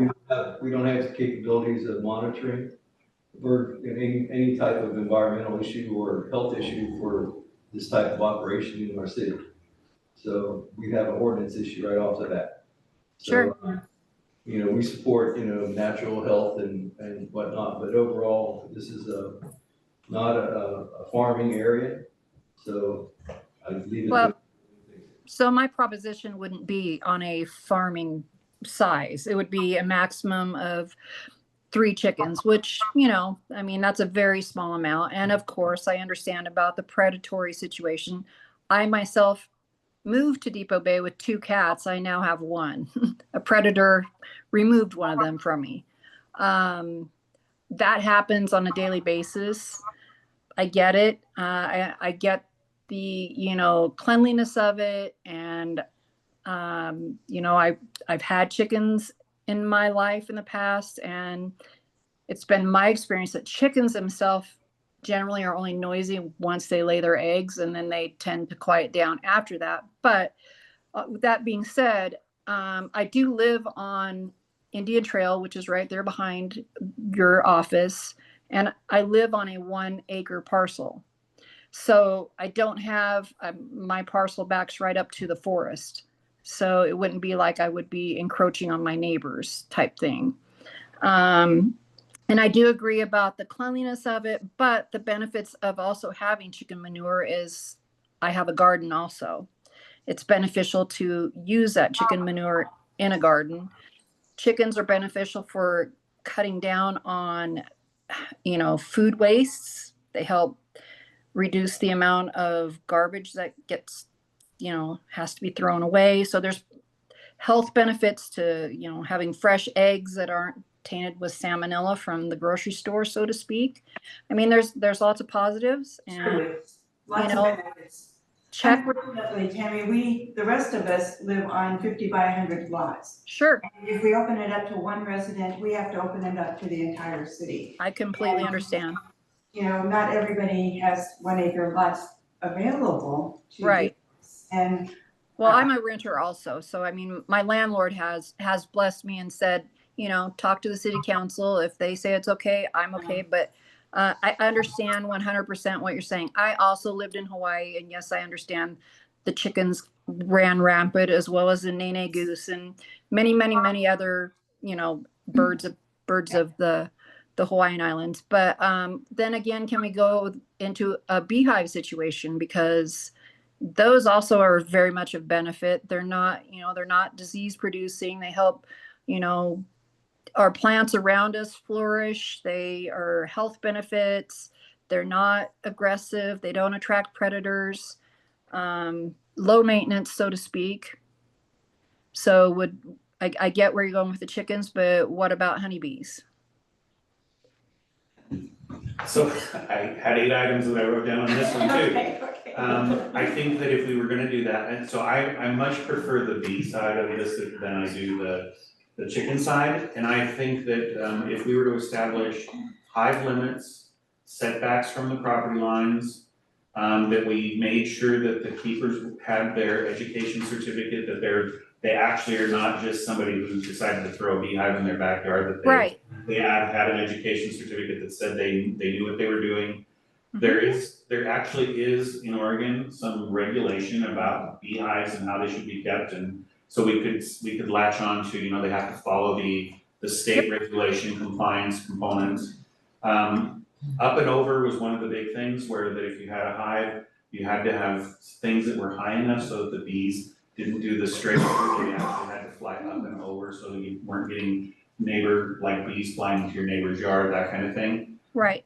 We don't have the capabilities of monitoring bird, any type of environmental issue or health issue for this type of operation in our city. So we have an ordinance issue right off the bat. Sure. So, we support, natural health and whatnot, but overall, this is not a farming area. So I leave it. Well, so my proposition wouldn't be on a farming size. It would be a maximum of 3 chickens, which, I mean, that's a very small amount. And of course, I understand about the predatory situation. I myself moved to Depoe Bay with 2 cats. I now have 1. A predator removed one of them from me. That happens on a daily basis. I get it. I get the, cleanliness of it. And, I've had chickens in my life in the past, and it's been my experience that chickens themselves generally are only noisy once they lay their eggs, and then they tend to quiet down after that. But with that being said, I do live on Indian Trail, which is right there behind your office, and I live on a 1-acre parcel. So I don't have, my parcel backs right up to the forest. So it wouldn't be like I would be encroaching on my neighbors type thing. And I do agree about the cleanliness of it, but the benefits of also having chicken manure is I have a garden also. It's beneficial to use that chicken manure in a garden. Chickens are beneficial for cutting down on, food wastes. They help reduce the amount of garbage that gets, has to be thrown away. So there's health benefits to, having fresh eggs that aren't tainted with salmonella from the grocery store, so to speak. I mean, there's lots of positives, and Lots of benefits. Unfortunately, Tammy, the rest of us live on 50 by 100 lots. Sure. And if we open it up to one resident, we have to open it up to the entire city. I completely understand. Not everybody has 1-acre lots available to Right. do this. And well, I'm a renter also. So, I mean, my landlord has blessed me and said, talk to the city council. If they say it's okay, I'm okay. But I understand 100% what you're saying. I also lived in Hawaii, and yes, I understand the chickens ran rampant, as well as the nene goose and many other, birds of the Hawaiian Islands. But then again, can we go into a beehive situation? Because those also are very much of benefit. They're not, they're not disease producing. They help, our plants around us flourish. They are health benefits. They're not aggressive. They don't attract predators. Low maintenance, so to speak. So I get where you're going with the chickens, but what about honeybees? So I had 8 items that I wrote down on this one too. Okay. I think that if we were gonna do that, and so I much prefer the bee side of this than I do the chicken side. And I think that if we were to establish hive limits, setbacks from the property lines, that we made sure that the keepers had their education certificate, that they actually are not just somebody who decided to throw a beehive in their backyard, that Right. they had an education certificate that said they knew what they were doing. There actually is in Oregon some regulation about beehives and how they should be kept, and so we could latch on to, they have to follow the state regulation compliance components. Up and over was one of the big things where that if you had a hive, you had to have things that were high enough so that the bees didn't do the straight over, they actually had to fly up and over so that you weren't getting like bees flying into your neighbor's yard, that kind of thing. Right.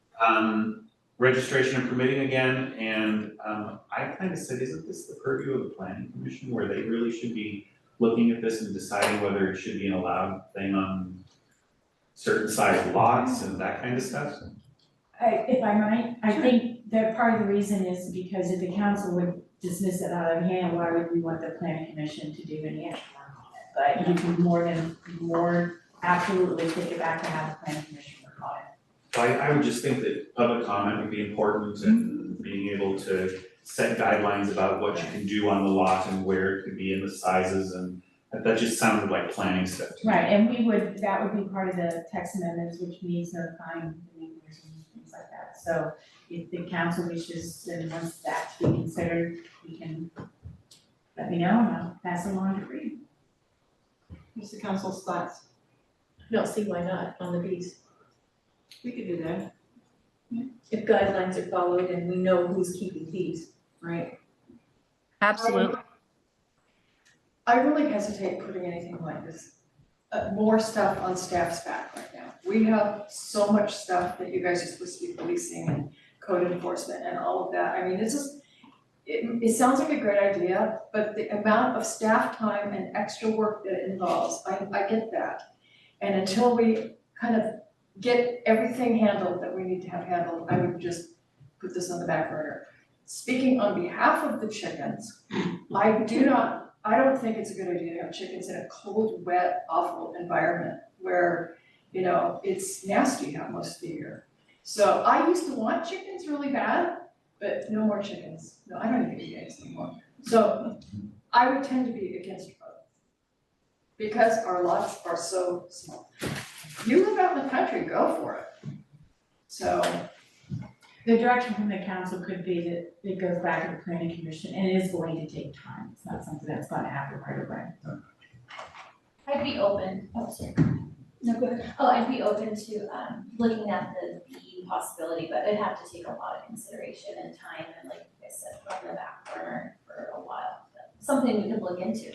Registration and permitting again, and I kind of said, isn't this the purview of the planning commission where they really should be looking at this and deciding whether it should be an allowed thing on certain size lots and that kind of stuff? If I might, I think that part of the reason is because if the council would dismiss it out of hand, why would we want the planning commission to do any extra work on it? But you can more absolutely take it back to have the planning commission work on it. I would just think that public comment would be important and being able to set guidelines about what you can do on the lot and where it could be in the sizes, and that just sounded like planning stuff to me. Right, and that would be part of the text amendments, which means notifying the neighbors and things like that. So if the council wishes and wants that to be considered, we can let me know and I'll pass it along to Bree. What's the council's thoughts? I don't see why not on the bees. We could do that. If guidelines are followed and we know who's keeping bees, right? Absolutely. I really hesitate putting anything like this, more stuff on staff's back right now. We have so much stuff that you guys are supposed to be policing and code enforcement and all of that. I mean, it's just, it sounds like a great idea, but the amount of staff time and extra work that it involves, I get that. And until we kind of get everything handled that we need to have handled, I would just put this on the back burner. Speaking on behalf of the chickens, I don't think it's a good idea to have chickens in a cold, wet, awful environment where, it's nasty out most of the year. So I used to want chickens really bad, but no more chickens. No, I don't even eat eggs anymore. So I would tend to be against both because our lots are so small. You live out in the country, go for it. So The direction from the council could be that it goes back to the planning commission and it is going to take time. It's not something that's going to happen right away. I'd be open, sorry. No, go ahead. I'd be open to looking at the bee possibility, but it'd have to take a lot of consideration and time and like I said, on the back burner for a while. But something we could look into.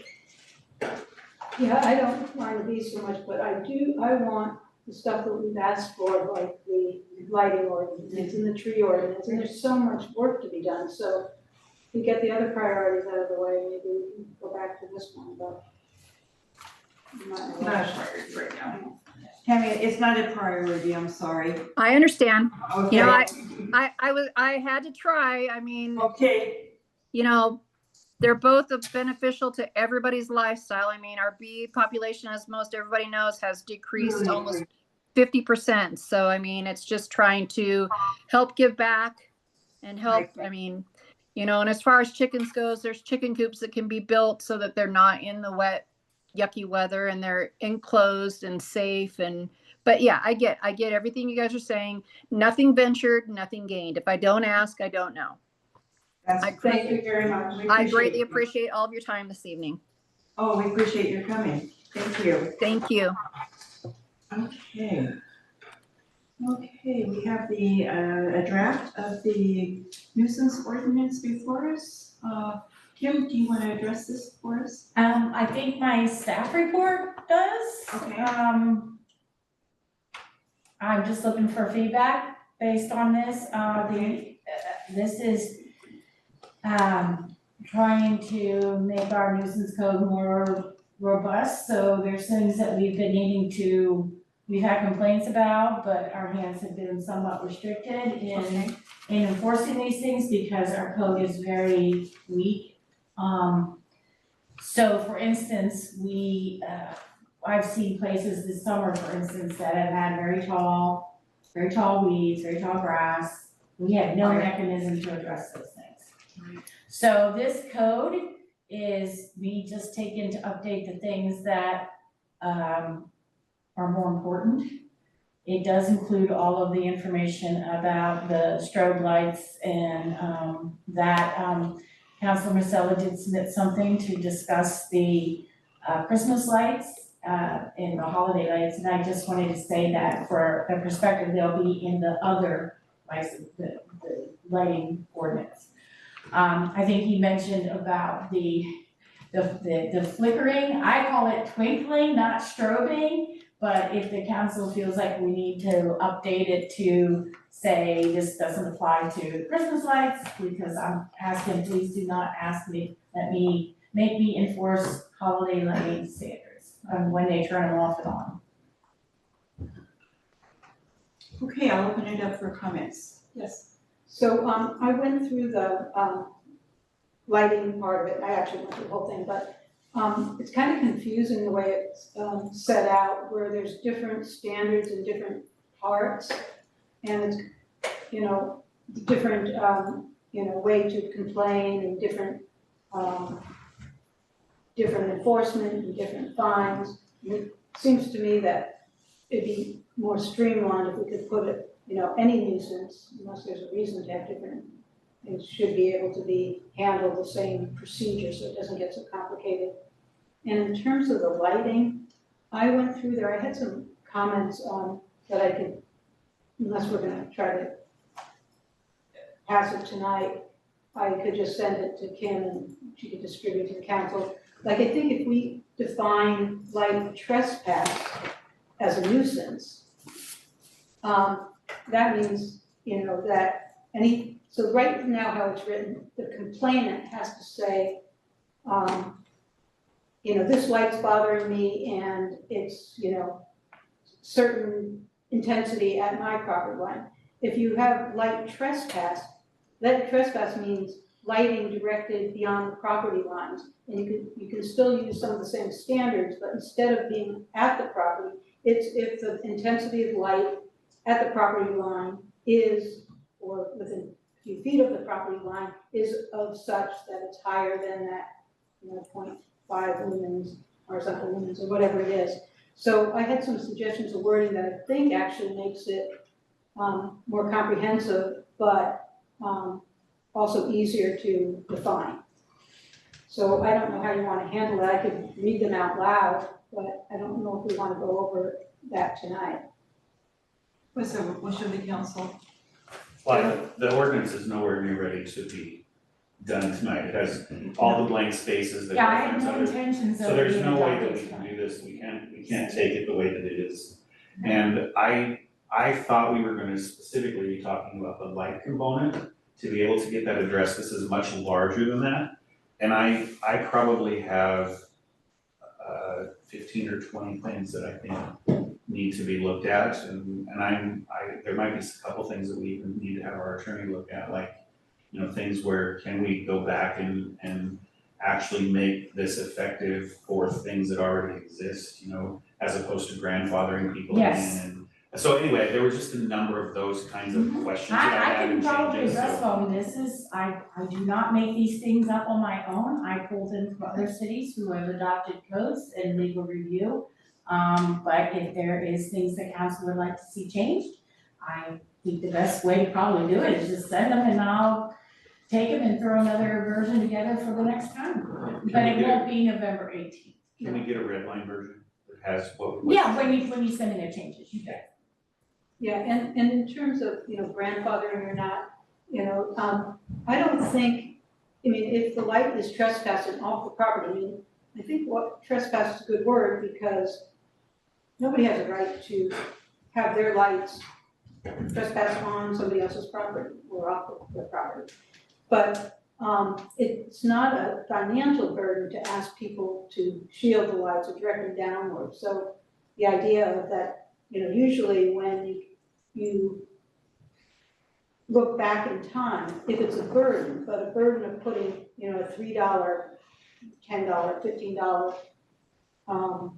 Yeah, I don't mind the bees so much, but I want the stuff that we've asked for, like the lighting ordinance and the tree ordinance, and there's so much work to be done, so we get the other priorities out of the way, maybe we can go back to this one, but. Not a priority right now. Tammy, it's not a priority, I'm sorry. I understand. Okay. I had to try. I mean, okay. They're both beneficial to everybody's lifestyle. I mean, our bee population, as most everybody knows, has decreased almost 50%. So, I mean, it's just trying to help give back and help. I mean, and as far as chickens goes, there's chicken coops that can be built so that they're not in the wet, yucky weather and they're enclosed and safe. But yeah, I get everything you guys are saying. Nothing ventured, nothing gained. If I don't ask, I don't know. Thank you very much. We I greatly you. appreciate all of your time this evening. Oh, we appreciate your coming. Thank you. Thank you. Okay. Okay, we have a draft of the nuisance ordinance before us. Kim, do you want to address this for us? I think my staff report does. Okay. I'm just looking for feedback based on this. This is, trying to make our nuisance code more robust, so there's things that we've been needing to, we've had complaints about, but our hands have been somewhat restricted in enforcing these things because our code is very weak. So for instance, I've seen places this summer, for instance, that have had very tall weeds, very tall grass. We have no mechanism to address those things. So this code is me just taking to update the things that are more important. It does include all of the information about the strobe lights and Councilor Marcella did submit something to discuss the Christmas lights and the holiday lights, and I just wanted to say that for the perspective, they'll be in the other license, the lighting ordinance. I think he mentioned about the flickering. I call it twinkling, not strobing. But if the council feels like we need to update it to say this doesn't apply to the Christmas lights, because I'm asking, please do not make me enforce holiday lighting standards when they turn them off and on. Okay, I'll open it up for comments. Yes. So I went through the lighting part of it. I actually went through the whole thing, but it's kind of confusing the way it's set out, where there's different standards in different parts, and it's, different, way to complain and different enforcement and different fines. It seems to me that it'd be more streamlined if we could put it, any nuisance, unless there's a reason to have different, it should be able to be handled the same procedure so it doesn't get so complicated. And in terms of the lighting, I went through there, I had some comments that I could, unless we're gonna try to pass it tonight, I could just send it to Kim and she could distribute to the council. Like, I think if we define light trespass as a nuisance, that means, that so right now how it's written, the complainant has to say, this light's bothering me and it's, certain intensity at my property line. If you have light trespass means lighting directed beyond the property lines. And you can still use some of the same standards, but instead of being at the property, it's if the intensity of light at the property line is, or within a few feet of the property line, is of such that it's higher than that, 0.5 lumens or something lumens or whatever it is. So I had some suggestions of wording that I think actually makes it more comprehensive, but also easier to define. So I don't know how you want to handle it. I could read them out loud, but I don't know if we want to go over that tonight. What's the council? Well, the ordinance is nowhere near ready to be done tonight. It has all the blank spaces that. Yeah, I have no intentions of. So there's no way that we being can adopted do this. We can't take it the way that it is. And I thought we were gonna specifically be talking about the light component to be able to get that addressed. This is much larger than that. And I probably have 15 or 20 things that I think need to be looked at. And there might be a couple things that we even need to have our attorney look at, like, things where can we go back and actually make this effective for things that already exist, as opposed to grandfathering people in. Yes. And so anyway, there were just a number of those kinds of questions that I I had can and probably changes, address so. all of this. I do not make these things up on my own. I pulled in from other cities who have adopted codes and legal review. But if there is things that council would like to see changed, I think the best way to probably do it is just send them and I'll take them and throw another version together for the next time. But it won't be November 18th. Can we get a red line version that has what? Yeah, when you send me the changes, you bet. Yeah, and in terms of, grandfathering or not, I don't think, if the light is trespassing off the property, I think what trespass is a good word because nobody has a right to have their lights trespass on somebody else's property or off of their property. But it's not a financial burden to ask people to shield the lights or direct them downward. So the idea of that, usually when you look back in time, if it's a burden, but a burden of putting, a $3, $10, $15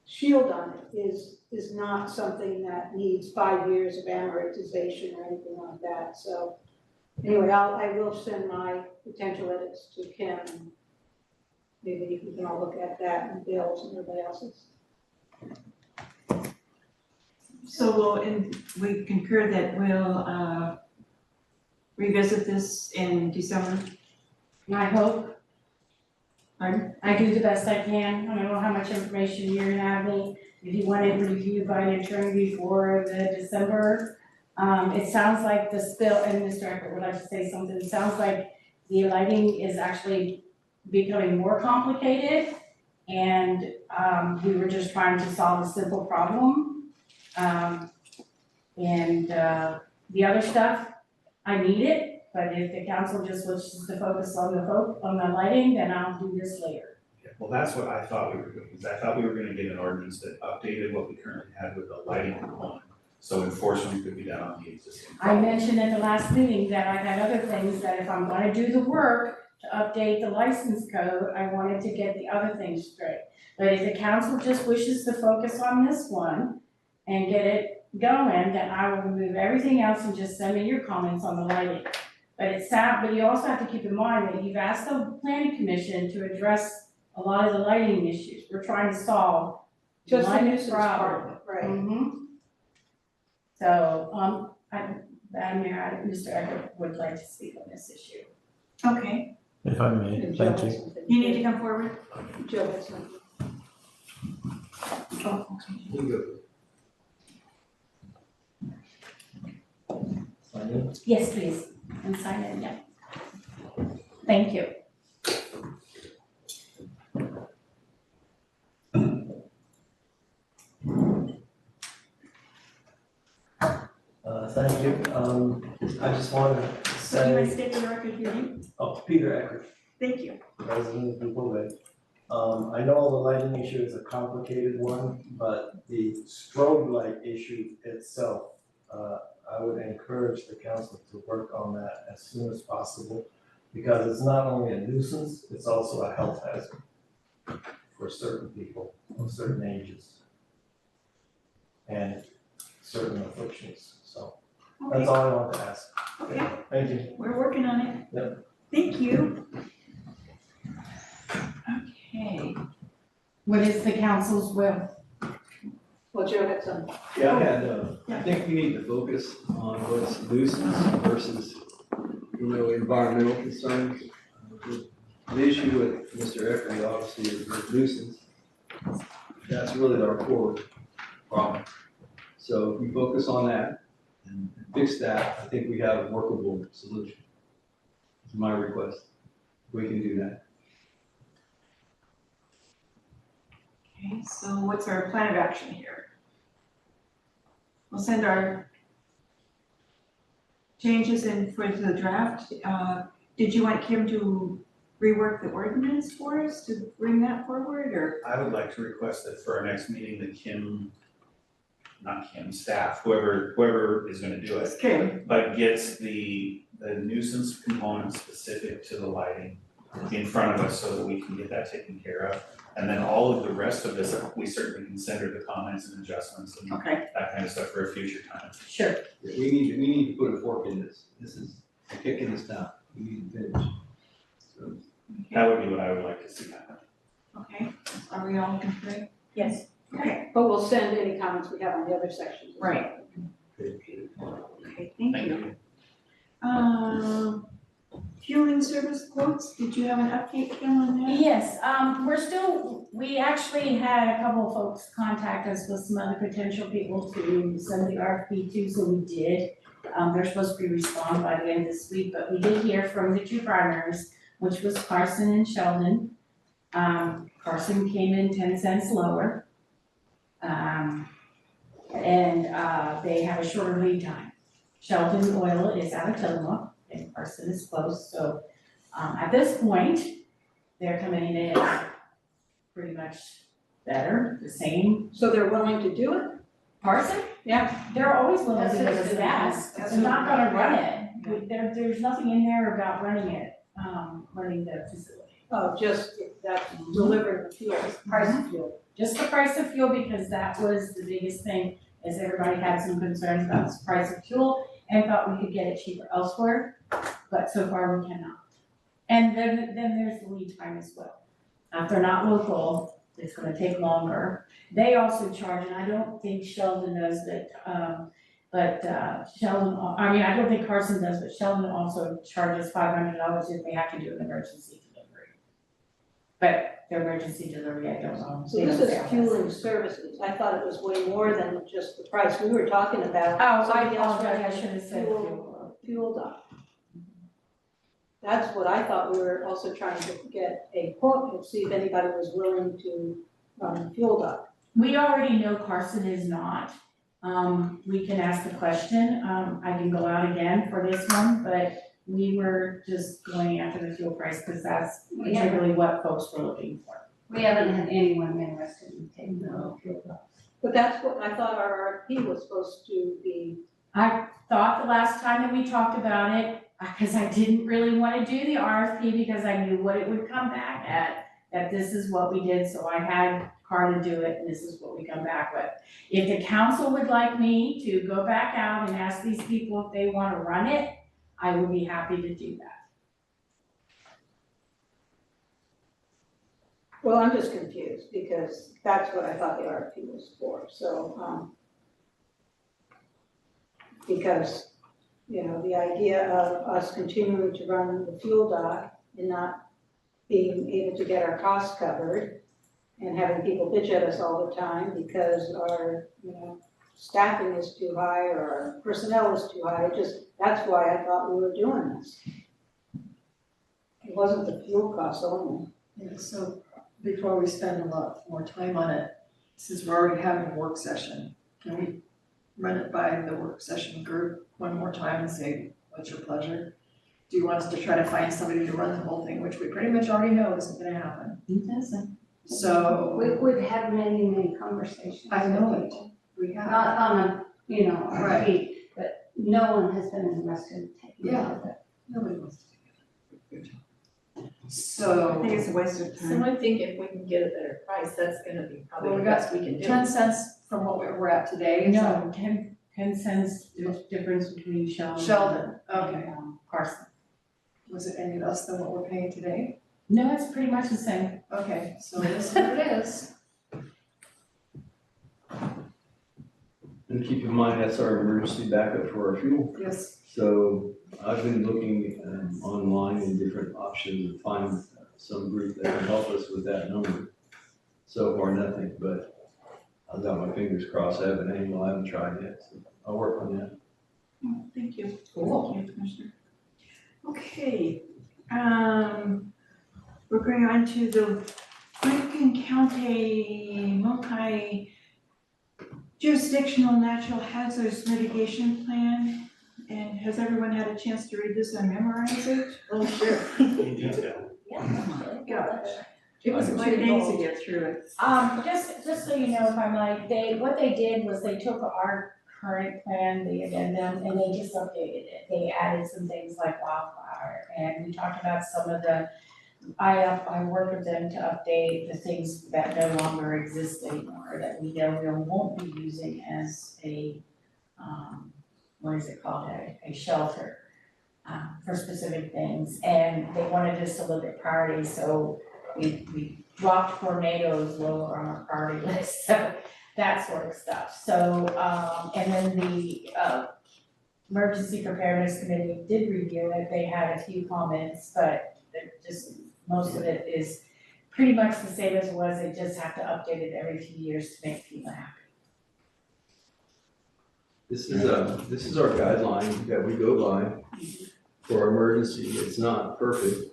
shield on it is not something that needs 5 years of amortization or anything like that. So anyway, I will send my potential edits to Kim and maybe we can all look at that and Bill's and everybody else's. So we concur that we'll revisit this in December. I hope. Pardon? I do the best I can. I don't know how much information you're gonna have me. If you want it reviewed by an attorney before the December. It sounds like the spill, and Mr. Eckert would like to say something. It sounds like the lighting is actually becoming more complicated. And we were just trying to solve a simple problem. The other stuff, I need it. But if the council just wishes to focus on the lighting, then I'll do this later. Yeah, well, that's what I thought we were doing, because I thought we were gonna get an ordinance that updated what we currently had with the lighting component. So enforcement could be done on the existing. I mentioned at the last meeting that I had other things that if I'm gonna do the work to update the license code, I wanted to get the other things straight. But if the council just wishes to focus on this one and get it going, then I will remove everything else and just send me your comments on the lighting. But you also have to keep in mind that you've asked the planning commission to address a lot of the lighting issues. We're trying to solve Just the lighting nuisance problem. part, right? Mm-hmm. So, Madam Mayor, Mr. Eckert would like to speak on this issue. Okay. If I may, And thank Joe you. has something. You need to come forward. Joe has something. Oh, okay. Yes, please, and sign in, yeah. Thank you. Thank you. I just want to So you want to say, state the record your name? Peter Eckert, Thank you. resident of Depoe Bay. I know the lighting issue is a complicated one, but the strobe light issue itself, I would encourage the council to work on that as soon as possible, because it's not only a nuisance, it's also a health hazard for certain people of certain ages and certain afflictions. So that's all I want to ask. Okay, Thank you. we're working on it. Yep. Thank you. Okay. What is the council's will? Well, Joe had some. Yeah, I think we need to focus on what's nuisance versus, environmental concerns. The issue with Mr. Eckert, obviously, is nuisance. That's really our core problem. So if we focus on that and fix that, I think we have a workable solution. It's my request. We can do that. Okay, so what's our plan of action here? We'll send our changes in for the draft. Did you want Kim to rework the ordinance for us to bring that forward, or? I would like to request that for our next meeting, that staff, whoever is gonna do it, Kim. but gets the nuisance component specific to the lighting in front of us so that we can get that taken care of. And then all of the rest of this, we certainly consider the comments and adjustments and Okay. that kind of stuff for a future time. Sure. We need to put a fork in this. This is kicking us down. We need to finish. So, That would be what I would like to see happen. Okay, are we all agree? Yes. Okay, But we'll send any comments we have on the other sections. right. Okay, thank you. fueling service quotes, did you have an update, Kim, on that? Yes, we actually had a couple of folks contact us with some other potential people to send the RFP to, so we did. They're supposed to be responding by the end of this week, but we did hear from the two primaries, which was Carson and Sheldon. Carson came in 10 cents lower. They have a shorter lead time. Sheldon Oil is out of Tillamook and Carson is close, so at this point, they're coming in pretty much better, the same. So they're willing to do it? Carson? Yeah. They're always willing to That's give us it. gas, they're not gonna run it. There's nothing in there about running it, running the facility. Oh, just that delivering the fuel, price of fuel. Just the price of fuel, because that was the biggest thing, is everybody had some concerns about the price of fuel and thought we could get it cheaper elsewhere, but so far we cannot. And then there's the lead time as well. If they're not local, it's gonna take longer. They also charge, and I don't think Sheldon does that, Sheldon, I don't think Carson does, but Sheldon also charges $500 if they have to do an emergency delivery. But the emergency delivery, I don't know. So this is fueling services. I thought it was way more than just the price. We were talking about. Oh, I somebody else apologize, I running should have said fuel. Fuel dock. That's what I thought. We were also trying to get a quote and see if anybody was willing to run the fuel dock. We already know Carson is not. We can ask the question. I can go out again for this one, but we were just going after the fuel price because that's particularly what folks were looking for. We haven't had anyone interested in taking the fuel docks. But that's what I thought our RFP was supposed to be. I thought the last time that we talked about it, because I didn't really want to do the RFP because I knew what it would come back at, that this is what we did, so I had Carla do it, and this is what we come back with. If the council would like me to go back out and ask these people if they want to run it, I would be happy to do that. Well, I'm just confused because that's what I thought the RFP was for, so, because, you know, the idea of us continuing to run the fuel dock and not being able to get our costs covered and having people bitch at us all the time because our, you know, staffing is too high or our personnel is too high, that's why I thought we were doing this. It wasn't the fuel costs only. Yeah, so before we spend a lot more time on it, since we're already having a work session, can we run it by the work session group one more time and say, what's your pleasure? Do you want us to try to find somebody to run the whole thing, which we pretty much already know isn't gonna happen? It doesn't. So. We've had many conversations. I know it, we have. Not on a, you know, Right. RFP, but no one has been interested in taking Yeah. it. Nobody wants to take it. I So, think it's a waste of time. I think if we can get a better price, that's gonna be probably well, the we got best we can do. 10 cents from what we're at today, is that- No, 10 cents difference between Sheldon. Sheldon, okay. And Carson. Was it any less than what we're paying today? No, it's pretty much the same. Okay, so this is what it is. And keep in mind, that's our emergency backup for our fuel. Yes. So I've been looking online in different options to find some group that can help us with that number. So far, nothing, but I've got my fingers crossed. I have an angle I haven't tried yet, so I'll work on that. Oh, thank you. Cool. Thank you, Commissioner. Okay, we're going on to the Rankin County multi-jurisdictional natural hazards mitigation plan. And has everyone had a chance to read this and memorize it? Oh, sure. In detail. Yeah. It was quite a days to get through it. Just so you know, if I might, what they did was they took our current plan, the addendum, and they just updated it. They added some things like wildfire, and we talked about some of the, I worked with them to update the things that no longer exist anymore, that we won't be using as a, what is it called, a shelter for specific things. And they wanted us to look at priorities, so we dropped tornadoes lower on our priority list, so that sort of stuff. So, and then the Emergency Preparedness Committee did review it, they had a few comments, but most of it is pretty much the same as it was, they just have to update it every few years to make people happy. This is our guideline that we go by for our emergency. It's not perfect.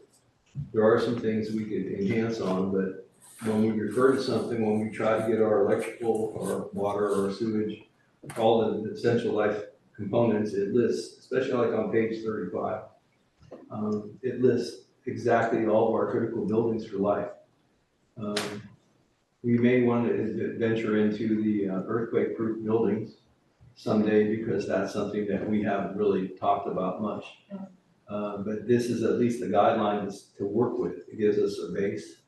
There are some things we could enhance on, but when we refer to something, when we try to get our electrical or water or sewage, all the essential life components, it lists, especially like on page 35, it lists exactly all of our critical buildings for life. We may want to venture into the earthquake-proof buildings someday, because that's something that we haven't really talked about much. But this is at least a guideline to work with. It gives us a base.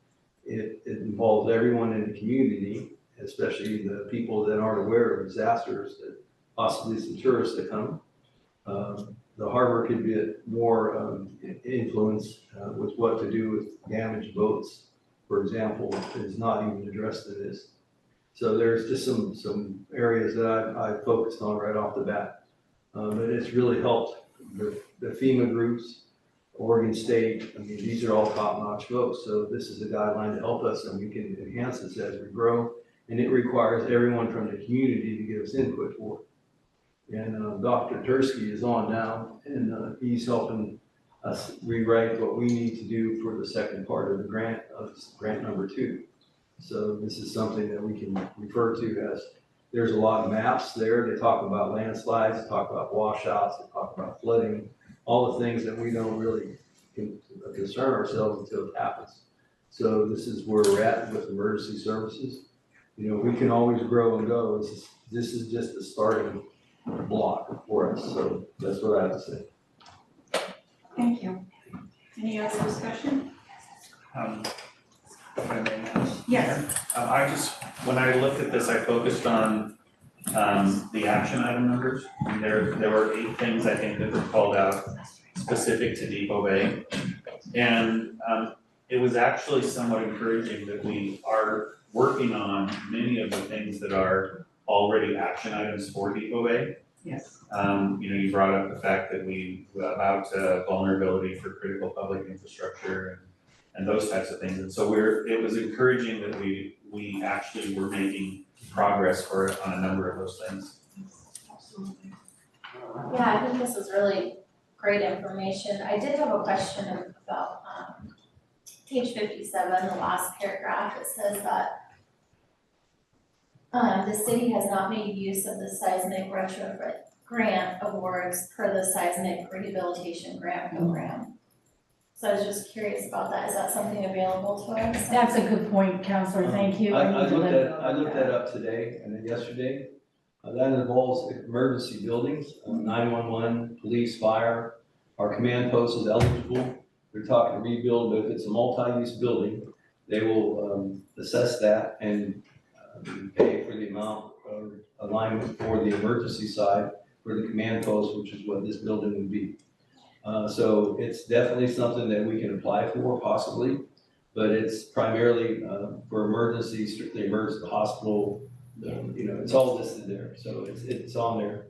It involves everyone in the community, especially the people that aren't aware of disasters, that possibly some tourists that come. The harbor could be more influence with what to do with damaged boats, for example, is not even addressed in this. So there's just some areas that I focused on right off the bat. But it's really helped the FEMA groups, Oregon State. I mean, these are all top-notch folks. So this is a guideline to help us, and we can enhance this as we grow. And it requires everyone from the community to give us input for it. And Dr. Tursky is on now, and he's helping us rewrite what we need to do for the second part of the grant, grant number 2. So this is something that we can refer to as, there's a lot of maps there. They talk about landslides, they talk about washouts, they talk about flooding, all the things that we don't really concern ourselves until it happens. So this is where we're at with emergency services. You know, we can always grow and go. This is just the starting block for us. So that's what I have to say. Thank you. Any other discussion? If I may ask. Yes. When I looked at this, I focused on the action item numbers. And there were 8 things I think that were called out specific to Depoe Bay. And it was actually somewhat encouraging that we are working on many of the things that are already action items for Depoe Bay. Yes. You know, you brought up the fact that about vulnerability for critical public infrastructure and those types of things. And so it was encouraging that we actually were making progress on a number of those things. Absolutely. Yeah, I think this is really great information. I did have a question about page 57, the last paragraph. It says that the city has not made use of the seismic retrofit grant awards per the seismic rehabilitation grant program. So I was just curious about that. Is that something available to us? That's a good point, Counselor, thank you. I looked that up today and then yesterday. That involves emergency buildings, 911, police, fire. Our command post is eligible. They're talking rebuild, but if it's a multi-use building, they will assess that and pay for the amount of alignment for the emergency side for the command post, which is what this building would be. So it's definitely something that we can apply for, possibly, but it's primarily for emergency, strictly emergency hospital. You know, it's all listed there, so it's on there.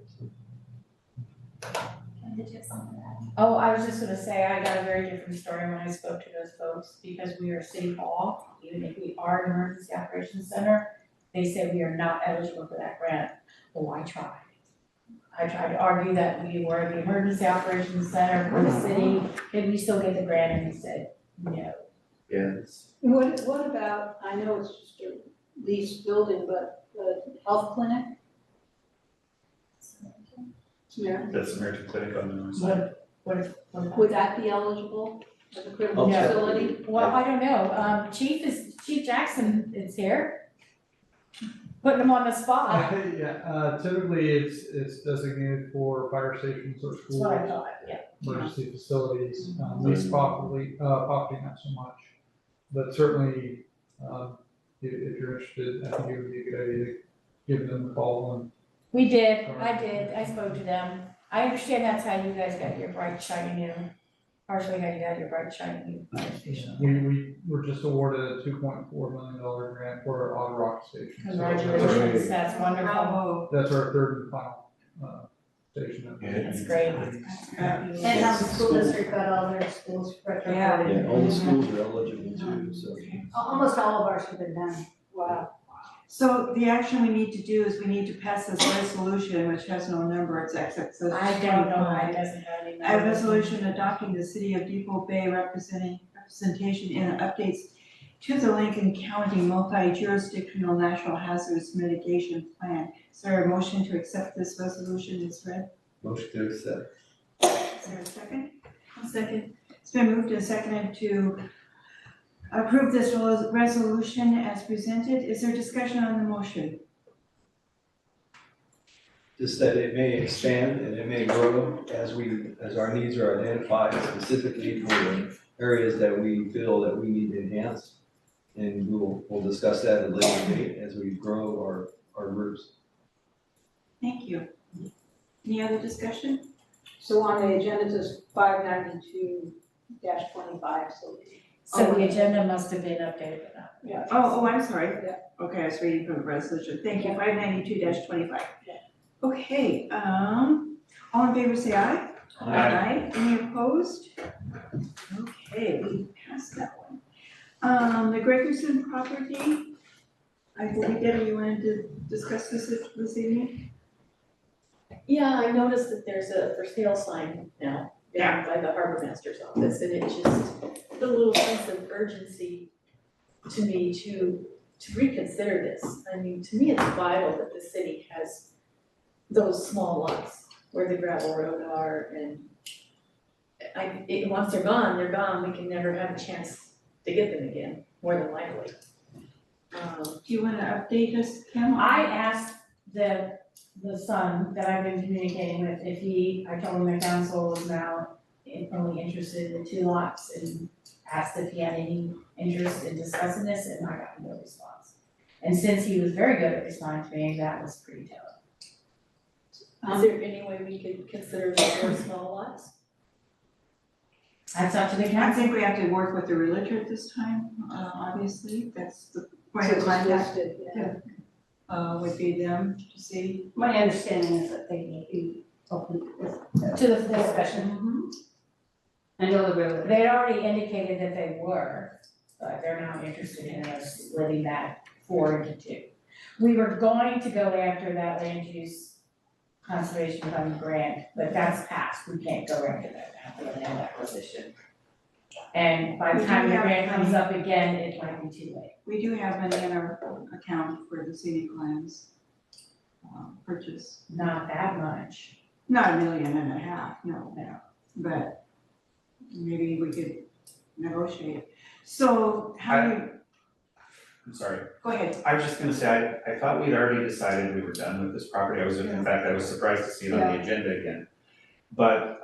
Did you have something to add? Oh, I was just gonna say, I got a very different story when I spoke to those folks, because we are City Hall, even if we are an emergency operations center, they said we are not eligible for that grant. Oh, I tried to argue that we were the emergency operations center for the city, and we still get the grant, and he said, no. Yes. What about, I know it's just a leased building, but the health clinic? Yeah. That's American Clinic on the north side. Would that be eligible as a critical Okay. facility? Well, I don't know, Chief Jackson is here, putting him on the spot. Yeah, typically it's designated for fire stations or That's schools, what I thought, yeah. emergency facilities, leased property, not so much. But certainly, if you're interested, I think it would be a good idea to give them a call and. I spoke to them. I understand that's how you guys got your bright shiny new, partially how you got your bright shiny new fire station. We were just awarded a $2.4 million grant for our Otter Rock station. Congratulations, that's wonderful. That's our third and final station. That's great. And now the school district got all their schools retrofitted. Yeah, all the schools are eligible too, so. Almost all of ours have been done. Wow. So the action we need to do is we need to pass this resolution, which has no number, it's XX. I don't know why it doesn't have any A number. resolution adopting the city of Depot Bay representation and updates to the Lincoln County multi-jurisdictional natural hazards mitigation plan. Is there a motion to accept this resolution as read? Motion to accept. Is there a second? A second. It's been moved and seconded to approve this resolution as presented. Is there discussion on the motion? Just that it may expand and it may grow as our needs are identified specifically for the areas that we feel that we need to enhance. And we'll discuss that at a later date as we grow our groups. Thank you. Any other discussion? So on the agenda, it says 592-25, So the agenda must have been updated with that. yeah. Oh, I'm sorry. Okay, I was reading from the resolution. Thank you, 592-25. Okay, all in favor say aye. Aye. Any opposed? Okay, we passed that one. The Gregerson property, I believe Debbie, you wanted to discuss this evening? Yeah, I noticed that there's a for sale sign now down by the harbor master's office, and it just put a little sense of urgency to me to reconsider this. I mean, to me, it's vital that the city has those small lots where the gravel road are, and once they're gone, we can never have a chance to get them again, more than likely. Do you want to update us, Kim? I asked the son that I've been communicating with if I told him the council was now only interested in the 2 lots and asked if he had any interest in discussing this, and I got no response. And since he was very good at responding to me, that was pretty telling. Is there any way we could consider the 4 small lots? That's up to the I council. think we have to work with the realtor at this time, obviously, that's the point of So contact. listed, yeah. Would be them to see. My understanding is that they may be open To the discussion. I know the railroad. They had already indicated that they were, but they're not interested in us splitting that 4 into 2. We were going to go after that land use conservation fund grant, but that's passed, we can't go after that after the land acquisition. And by the time the grant comes up again, it might be too late. We do have money in our account for the scenic lands purchase. Not that much. Not $1.5 million, no, but maybe we could negotiate. So how do you, I'm sorry. go ahead. I was just gonna say, I thought we'd already decided we were done with this property. In fact, I was surprised to see it on the agenda again. But,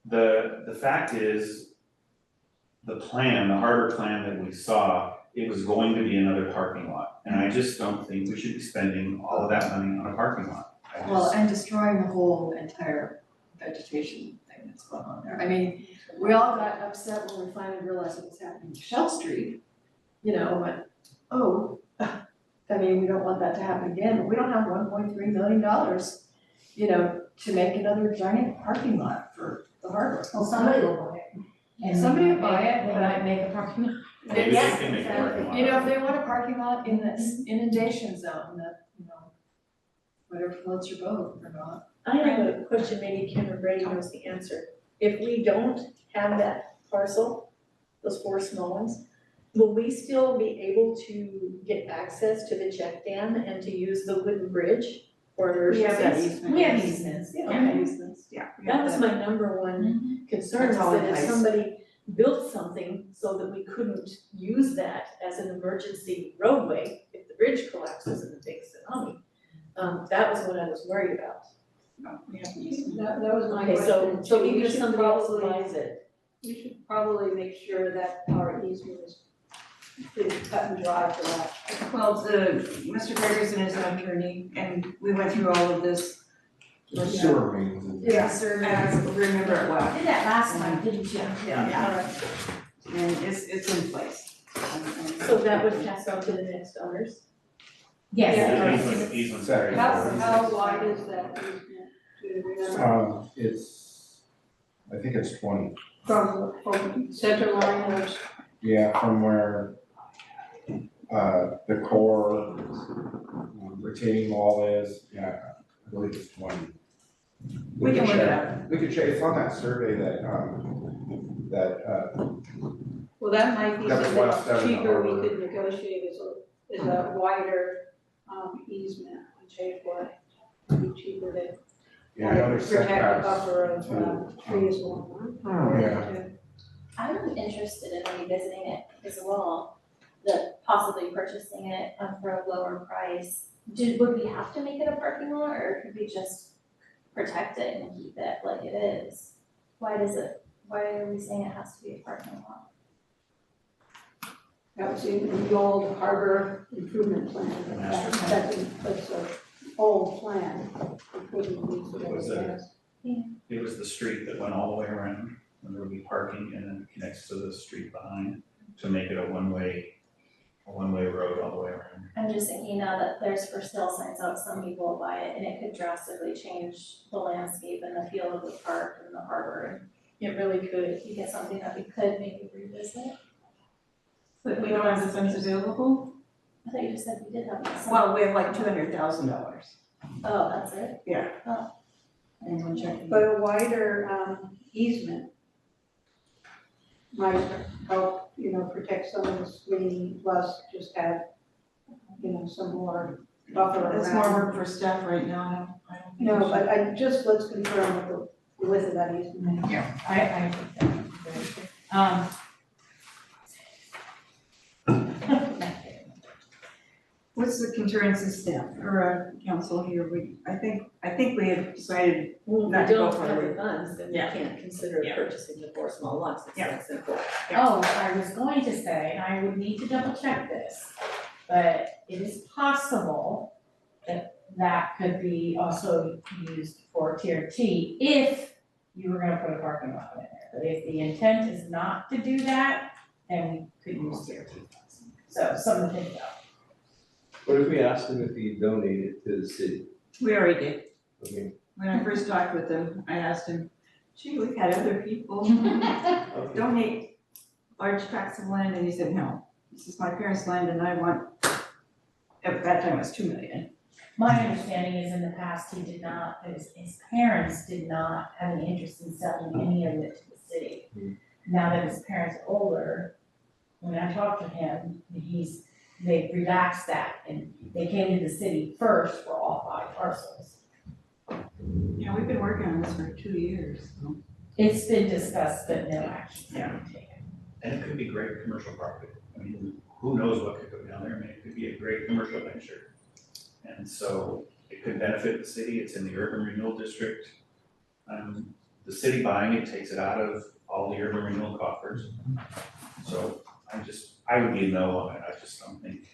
the fact is, the harbor plan that we saw, it was going to be another parking lot. And I just don't think we should be spending all of that money on a parking lot. Well, and destroying the whole entire vegetation thing that's going on there. I mean, we all got upset when we finally realized what was happening to Shell Street. You know, went, oh, I mean, we don't want that to happen again, but we don't have $1.3 million, you know, to make another giant parking lot for the harbor. Well, somebody will buy it. And Somebody will they buy it, They might make a parking lot. Maybe they can make a parking lot. You know, if they want a parking lot in this inundation zone, that, you know, whatever floats your boat or not. I have a question, maybe Kim or Brady knows the answer. If we don't have that parcel, those 4 small ones, will we still be able to get access to the check dam and to use the wooden bridge? Or We have there's easement. We have easements. Okay, easements. Yeah. That was my number one concern, is That's all in that if place. somebody built something so that we couldn't use that as an emergency roadway, if the bridge collapses in the big tsunami, that was what I was worried about. No, we have easement. That was my Okay, question. so too. even We if should somebody else probably- buys it, We should probably make sure that our easement is cut and dry for that. Well, Mr. Gregerson is an attorney, and we went through all of this. The sewer mains. Yeah, and I remember it well. I did that last time, didn't you? Yeah. And it's in place. so that would pass on to the next owners? Yes. The easement's very important. How wide is that easement? Do you remember? I think it's 20. From center line of, Yeah, from where, the core retaining wall is, yeah, I believe it's 20. We can work it out. We could check, it's on that survey that, well, that might be That was last something time in the cheaper we harbor. could negotiate is a wider, easement on Chafeway. It'd be cheaper to yeah, I know there's protect the setbacks. buffer of, trees along. Yeah. I'm interested in revisiting it as well, the possibly purchasing it for a lower price. Would we have to make it a parking lot, or could we just protect it and keep it like it is? Why are we saying it has to be a parking lot? That was in the old harbor improvement plan. That's an old plan. We couldn't use it as it is. It was the street that went all the way around, and there would be parking and then it connects to the street behind to make it a one-way road all the way around. I'm just thinking now that there's for sale signs out, some people will buy it and it could drastically change the landscape and the feel of the park and the harbor. It really could. You get something that we could maybe revisit. But we don't have the funds available? I thought you just said we did have some. Well, we have like $200,000. Oh, that's it? Yeah. Oh. Anyone checking? But a wider, easement might help, protect some of the screening, plus just have, some more buffer around. That's more work for staff right now. I don't think. No, we should. but let's confirm with the width of that easement. Yeah, I think that's What's the concurrence of staff or council here? I think we have decided Well, not if to we go don't have the forward. funds, then we Yeah. can't consider Yeah. purchasing the 4 small lots, it's Yeah. that simple. Oh, I was going to say, I would need to double check this, but it is possible that that could be also used for tier T if you were gonna put a parking lot in there. But if the intent is not to do that, then we could use tier T funds. So something to think about. What if we asked him if he donated to the city? We already did. Okay. When I first talked with him, I asked him, gee, we've had other people donate large tracts of land, and he said, no, this is my parents' land and I want, at that time it was 2 million. My understanding is in the past, he did not, his parents did not have any interest in selling any of it to the city. Now that his parents are older, when I talked to him, they relaxed that and they came to the city first for all 5 parcels. Yeah, we've been working on this for 2 years, so. It's been discussed, but no action has Yeah. been taken. And it could be great commercial property. I mean, who knows what could go down there? I mean, it could be a great commercial venture. And so it could benefit the city. It's in the urban renewal district. The city buying it takes it out of all the urban renewal coffers. So I would be a no on it. I just don't think.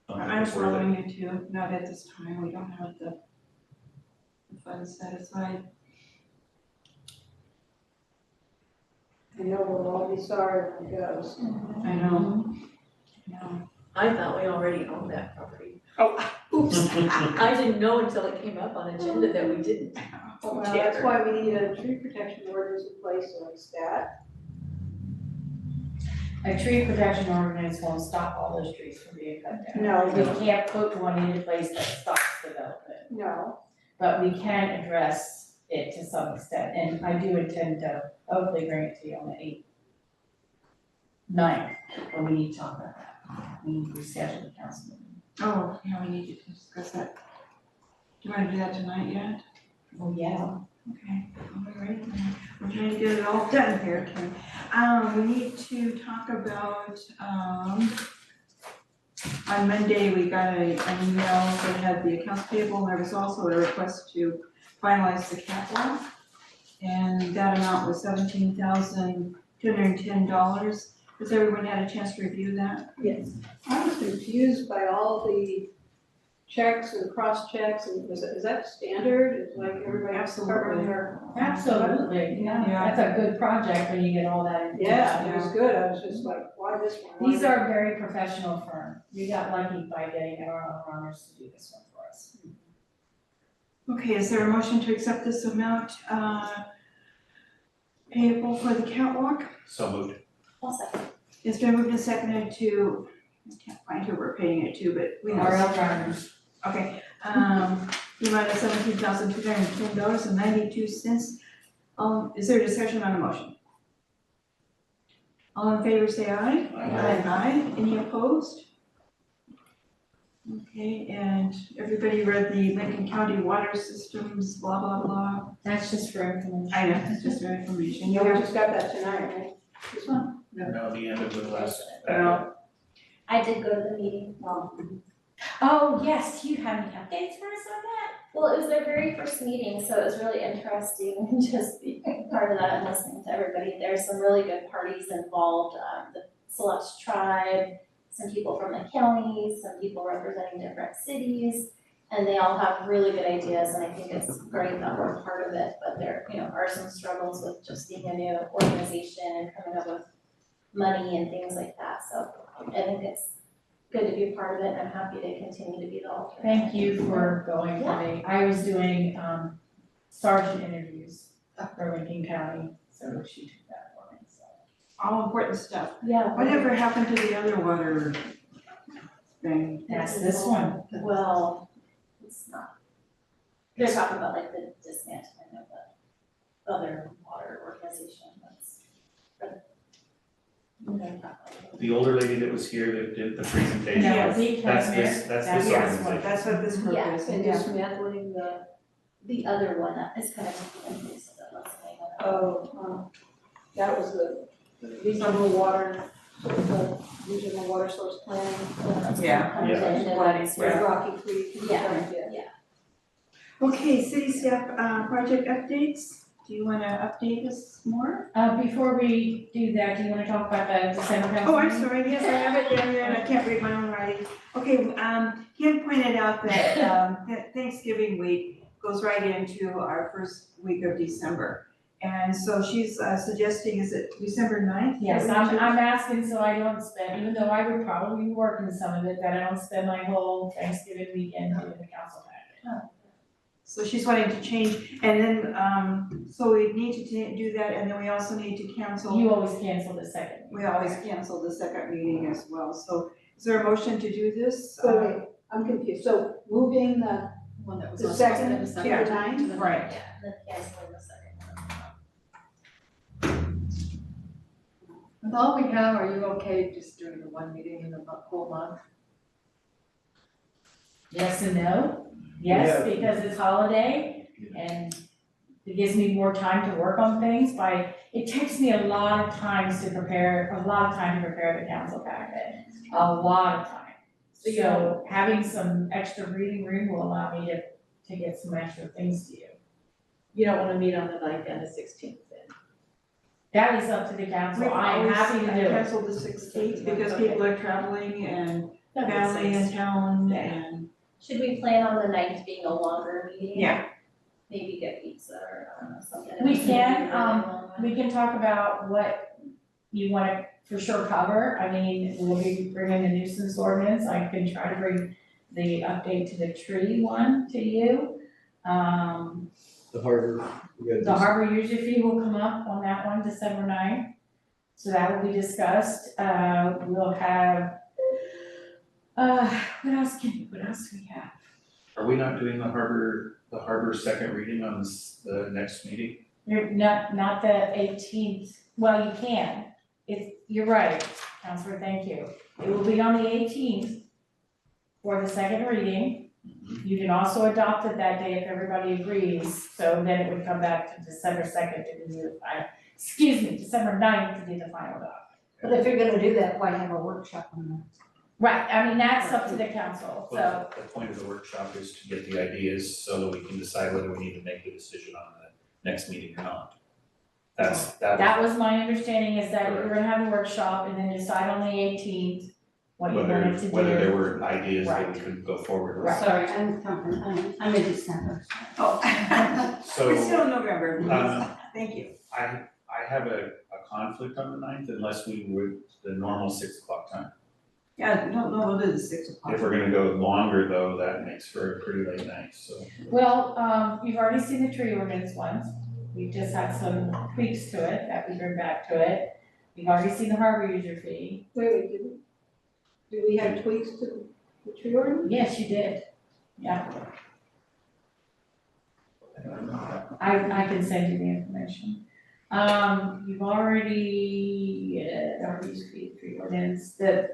I'm it's worth it. following you too, not at this time, we don't have the funds set aside. I know we'll all be sorry when it goes. I know. No. I thought we already owned that property. Oh, oops. I didn't know until it came up on agenda that we didn't. Well, that's why we need a tree protection ordinance in place like that. A tree protection ordinance won't stop all those trees from being cut down. No. We can't put one into place that stops development, No. but we can address it to some extent, and I do intend to hopefully bring it to you on the 9th, but we need to talk about that. We need to reschedule the council meeting. Oh, yeah, we need to discuss that. Do you wanna do that tonight yet? Oh, yeah. Okay, all right, we're trying to get it all done here, Kim. We need to talk about, on Monday, we got an email that had the accounts payable, and there was also a request to finalize the catalog. And that amount was $17,210. Has everyone had a chance to review that? Yes. I was confused by all the checks and cross checks, and is that standard? Is like everybody covering their? Absolutely, yeah, that's a good project when you get all that information. Yeah, it was good. I was just like, why this one? These are a very professional firm. We got lucky by getting our own runners to do this one for us. Okay, is there a motion to accept this amount payable for the catwalk? So moved. I'll second. It's been moved and seconded to, I can't find who we're paying it to, but we know. RL Garners. Okay, the amount of $17,210.92. Is there a discussion on the motion? All in favor, say aye. Aye. Any opposed? Okay, and everybody read the Lincoln County water systems, blah, blah, blah. That's just for information. I know, it's just for information. Yeah, we just got that tonight, right? This one? No, the end of the last. No. I did go to the meeting. Oh, yes, do you have any updates for us on that? Well, it was their very first meeting, so it was really interesting just being part of that and listening to everybody. There's some really good parties involved, the Celeste tribe, some people from the county, some people representing different cities, and they all have really good ideas, and I think it's great that we're part of it, but there, are some struggles with just being a new organization and coming up with money and things like that, so I think it's good to be a part of it, and I'm happy to continue to be the alternate. Thank you for going for me. I was doing sergeant interviews for Lincoln County, so she took that for me, so. All important stuff. Yeah. Whatever happened to the other water thing? That's this one. Well, it's not. They're talking about like the dismantling of the other water organization that's. The older lady that was here that did the presentation. No, the That's Casimir, this that's organization. That's what this group Yeah. is. And dismantling The other one that is kind of in place of it, what's the name of it? that was the regional water, the regional water source plan. Yeah. Comes Yeah. in and Like it's Rocky Creek. Yeah. Okay, city staff, project updates. Do you wanna update us more? Before we do that, do you wanna talk about the December council Oh, I'm meeting? sorry, yes, I have it down there and I can't read my own writing. Okay, Kim pointed out that, that Thanksgiving week goes right into our first week of December. And so she's suggesting, is it December 9th? Yes, I'm asking so I don't spend, even though I would probably be working some of it, that I don't spend my whole Thanksgiving weekend doing the council packet. So she's wanting to change, and then, so we need to do that, and then we also need to cancel. You always cancel the second. We always cancel the second meeting as well, so is there a motion to do this? Wait, I'm confused, so moving the One that was the on second the to the second. ninth? Right. Yeah, and then canceling the second one. With all we have, are you okay just doing the one meeting in the whole month? Yes and no. Yes, Yeah. because it's holiday and it gives me more time to work on things it takes me a lot of time to prepare the council packet, a lot of time. So having some extra breathing room will allow me to get some extra things to you. You don't wanna meet on the 9th and the 16th then? That is up to the council. I am happy to do it. Cancel the 16th because Okay. people are traveling and That makes family in sense. town and. Should we plan on the 9th being a longer meeting? Yeah. Maybe get pizza or, I don't know, something. We It's can, gonna be a really long one. We can talk about what you wanna for sure cover. I mean, we'll be bringing the nuisance ordinance. I can try to bring the update to the tree one to you. The harbor, we gotta do The harbor user fee will come up on that one, December 9th. So that will be discussed. We'll have, what else do we have? Are we not doing the harbor second reading on the next meeting? Not the 18th. Well, you can. You're right, Counselor, thank you. It will be on the 18th for the second reading. You can also adopt it that day if everybody agrees, so then it would come back to December 2nd to do the final, December 9th to do the final document. But if you're gonna do that, why have a workshop on that? Right, I mean, that's up to the council, so. Well, the point of the workshop is to get the ideas so that we can decide whether we need to make the decision on the next meeting or not. That was my understanding, is that we were gonna have a workshop and then decide on the 18th what you wanted to do. Whether there were ideas that we Right. could go forward with. Right. Sorry, I'm in December. Oh. So, We're still in November. Thank you. I have a conflict on the 9th unless we would, the normal 6 o'clock time. Yeah, no, we'll do the 6 o'clock. If we're gonna go longer though, that makes for a pretty late night, so. Well, you've already seen the tree ordinance ones. We've just had some tweaks to it that we bring back to it. You've already seen the harbor user fee. Wait, do we have tweaks to the tree ordinance? Yes, you did. Yeah. I can send you the information. You've already, harbor user fee, tree ordinance, the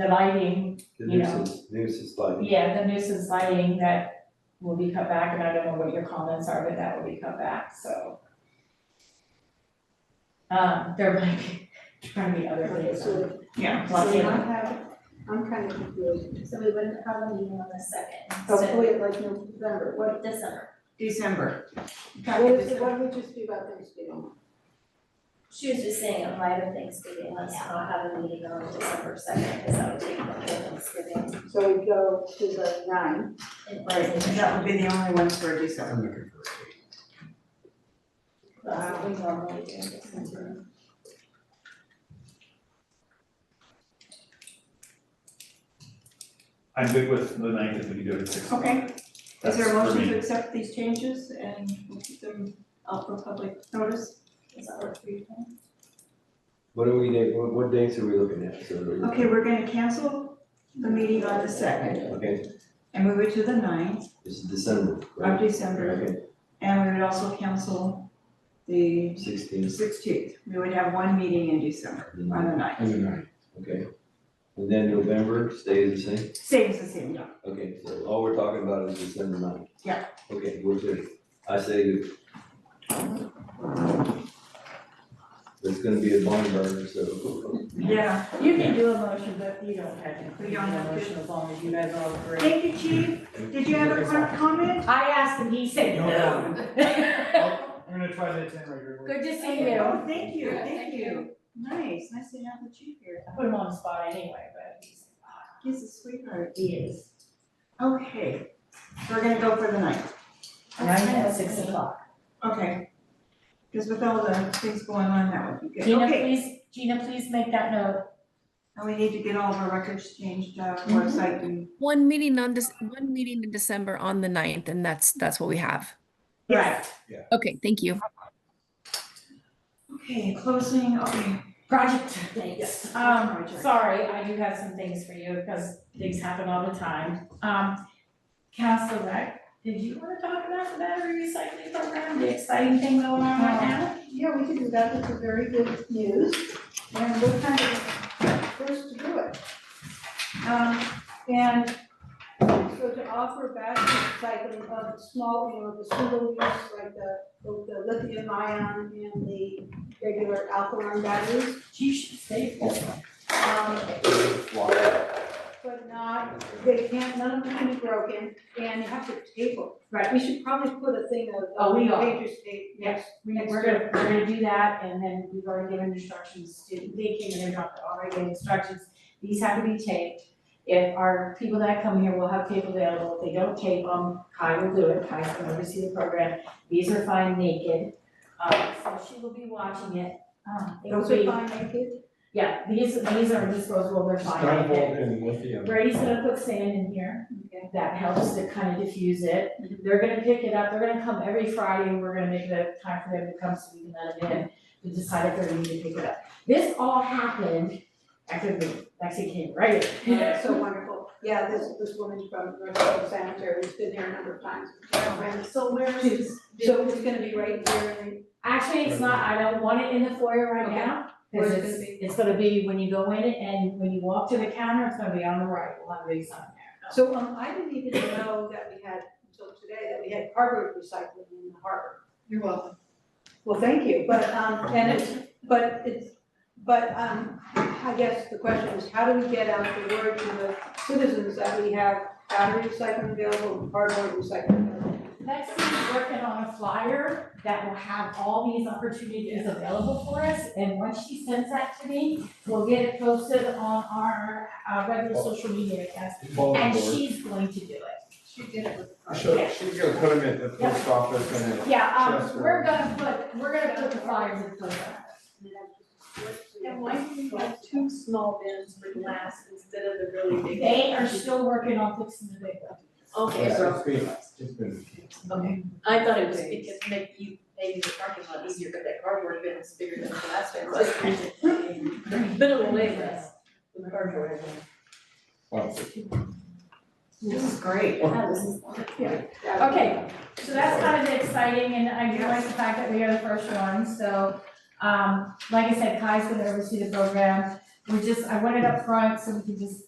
lighting, The you know. nuisance lighting. Yeah, the nuisance lighting that will be cut back, and I don't know what your comments are, but that will be cut back, so. There might be, trying to be other things. Yeah. I'm kind of confused. So we wouldn't have a meeting on the second. Oh, wait, like November, what? December. What would we just do about Thanksgiving? She was just saying, in light of Thanksgiving, let's not have a meeting on December 2nd, because that would take before Thanksgiving. So we go to the 9th. Right, that would be the only ones for December. That's what we normally do in December. I'm good with the 9th if we can do it at 6 o'clock. Okay. That's Is there a for motion me. to accept these changes and we'll keep them out for public notice? Does that work for you, Ken? What dates are we looking at? So Okay, we're gonna cancel the meeting on the 2nd Okay, and move it to the 9th it's December, of right? December. Okay, And we would also cancel the 16th. 16th. We would have one meeting in December on the 9th. And the 9th. Okay. And then November stays the same? Stays the same, yeah. Okay, so all we're talking about is December 9th? Yeah. Okay, we're good. I say it's gonna be a barn burner, so. Yeah. You can do a motion, but you don't have to. We don't have to. Motion as long as you guys all agree. Thank you, Chief. Did you have a comment? I asked and he said no. I'm gonna try to attend regularly. Good to see you. Oh, thank you. Nice to have the chief here. I put him on the spot anyway, but He's a sweetheart. he is. Okay, we're gonna go for the 9th. 9 at 6 o'clock. Okay. Because with all the things going on, that would be good. Okay. Gina, please make that note. And we need to get all of our records changed, website and. One meeting in December on the 9th, and that's what we have. Right. Okay, thank you. Okay, closing, okay. Project updates. Yes. Sorry, I do have some things for you because things happen all the time. Council Rec, did you want to talk about the battery recycling program, the exciting thing going on right now? Yeah, we can do that, that's a very good news, and we're kind of first to do it. And so to offer battery recycling of small, the single use, like the lithium ion and the regular alkaline batteries. You should save this one. But not, they can't, none of them can be broken, and you have to tape them. Right. We should probably put a thing of. Oh, we are. Pages tape. Yes, we're gonna do that, and then we've already given instructions to, they came in and dropped, already given instructions. These have to be taped. If our people that come here will have tape available, if they don't tape them, Kai will do it, Kai's gonna oversee the program. These are fine naked, so she will be watching it. It'll Those are be- fine naked? Yeah, these are disposable, they're fine Stone naked. wool and lithium. Brady's gonna put sand in here, that helps to kind of diffuse it. They're gonna pick it up, they're gonna come every Friday, and we're gonna make it a time for them to come so we can let them in to decide if they're going to pick it up. This all happened after the vaccine came, right? That's so wonderful. Yeah, this woman from North Sanitary has been here a number of times. So where is? So it's gonna be right here in. Actually, it's not, I don't want it in the foyer right Okay. now. Where's Because it gonna be? it's gonna be when you go in it and when you walk to the counter, it's gonna be on the right, we'll have a big sign there. So, I didn't even know that we had, until today, that we had cardboard recycling in the harbor. You're welcome. Well, thank you, but, I guess the question is, how do we get out the word to the citizens that we have battery recycling available and cardboard recycling available? Lexi's working on a flyer that will have all these opportunities available for us, and once she sends that to me, we'll get it posted on our regular social media accounts, and she's going to do it. She did it with the She's gonna put them at the post office and then. Yeah, we're gonna put the flyers in the post office. And why do we have two small bins for glass instead of the really big? They are still working on fixing the big one. Okay, Yeah, so, it's been, okay, I thought it was because maybe the parking lot easier, but that cardboard bin is bigger than the glass bin. But it'll weigh less, the cardboard. This is great. Yeah. Okay, so that's kind of exciting, and I do like the fact that we are the first ones, so, like I said, Kai's gonna oversee the program. I want it up front so we can just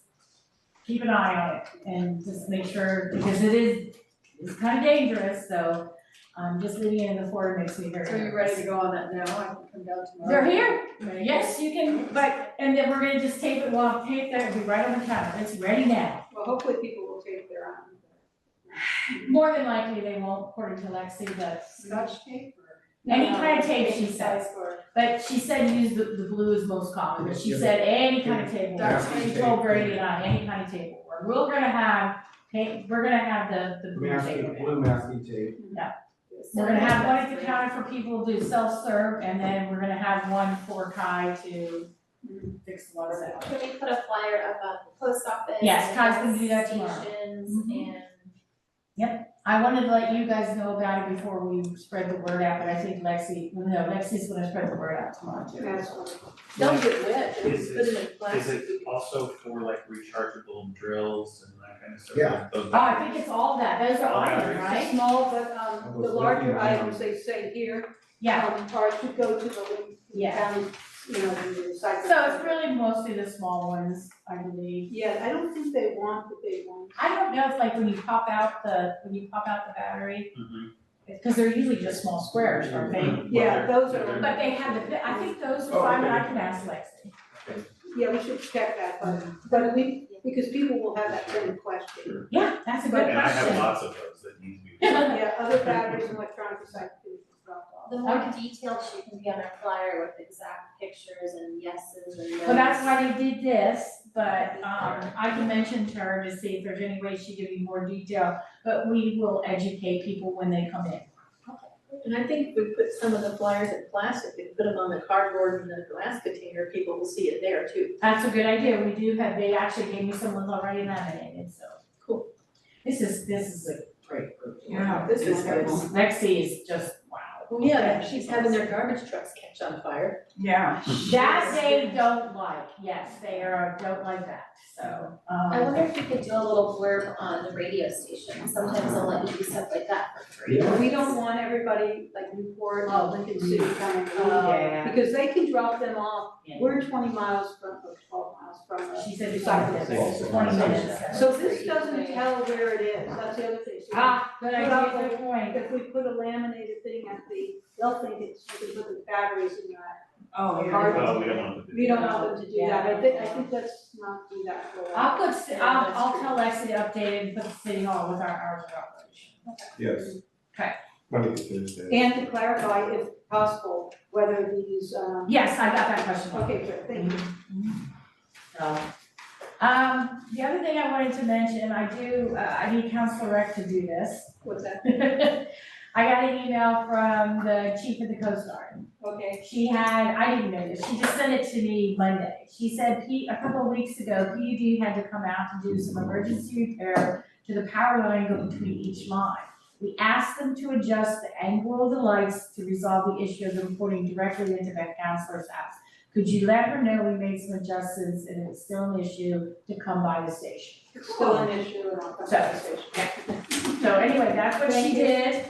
keep an eye on it and just make sure, because it's kind of dangerous, so, just leaving it in the floor makes me very So you're ready to go on that now? I can come down tomorrow. They're here, yes, you can, and then we're gonna just tape it, we'll tape that, it'll be right on the counter, it's ready now. Well, hopefully people will take their own. More than likely they won't, according to Lexi, but Scotch tape or? any kind of tape, she says. But she said use the blue is most common, but she said any kind of tape will work. She told Brady and I, any kind of tape will work. We're gonna have the blue tape. blue masking tape. Yeah. We're gonna have one at the counter for people to self-serve, and then we're gonna have one for Kai to fix the ones out. Can we put a flyer up at the post office? Yes, Kai's gonna do that tomorrow. Stations and. Yep, I wanted to let you guys know about it before we spread the word out, but I think Lexi's gonna spread the word out tomorrow too. Don't get wet, Is just put it in Is plastic. it also for like rechargeable drills and that kind of stuff? Yeah. Those Oh, I think it's all that, those are All items, batteries. right? Small, but, the larger items, they say here, Yeah, are to go to the link, yeah. down, the recycling. So it's really mostly the small ones, I believe. Yeah, I don't think they want the big ones. I don't know if like when you pop out the battery, because they're usually just small squares, aren't they? Yeah, those are, But they have I think those are fine, but I can ask Lexi. yeah, we should check that, but because people will have that same question. Yeah, that's a good And I have question. lots of those that need to be. Yeah, other batteries and electronic recycling is dropped off. The more detailed she can be on our flyer with exact pictures and yeses and nos. Well, that's why they did this, but, I can mention to her to see if there's any way she can be more detailed, but we will educate people when they come in. And I think if we put some of the flyers in plastic and put them on the cardboard and the glass container, people will see it there too. That's a good idea, they actually gave me some ones already laminated, so. Cool. This is a great group. Yeah, this is good. Lexi is just, wow. Well, yeah, she's having their garbage trucks catch on fire. Yeah. That they don't like, yes, don't like that, so, I wonder if you could do a little blurb on the radio station, sometimes they'll let you do stuff like that for free. We don't want everybody like Newport or Lincoln City coming, yeah. because they can drop them off. Yeah. We're 20 miles from, or 12 miles from the. She said it's recycling. 20 minutes. So this doesn't tell where it is, that's the other thing. So Good put up idea, good point. If we put a laminated thing at they'll think it's, you can put the batteries in that. Oh, yeah. Oh, we don't want them to do We don't that. want them to do that, I think let's not do that for a while. I'll tell Lexi to update it and put the city hall with our hours of operation. Yes. Okay. Monday to Thursday. And to clarify, if possible, whether these, Yes, I got that question. Okay, good, thank you. So, the other thing I wanted to mention, I need Councilor Rec to do this. What's that? I got an email from the chief of the Coast Guard. Okay. I didn't know this, she just sent it to me Monday. She said a couple of weeks ago, PUD had to come out to do some emergency repair to the power line going between each line. We asked them to adjust the angle of the lights to resolve the issue of them reporting directly into that councilor's house. Could you let her know we made some adjustments and it's still an issue to come by the station? It's still an issue and I'll come to the station. So anyway, that's what Thank she you. did.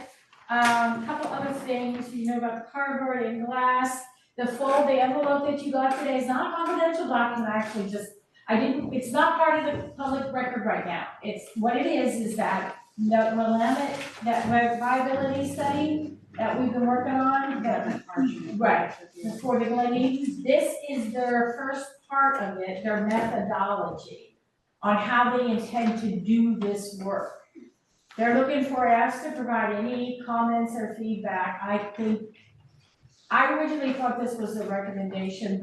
Couple other things, you know about the cardboard and glass. The envelope that you got today is not a confidential document, actually it's not part of the public record right now. What it is that the Willamette, that viability study that we've been working on, right, the affordability. This is their first part of it, their methodology on how they intend to do this work. They're looking for us to provide any comments or feedback. I originally thought this was a recommendation,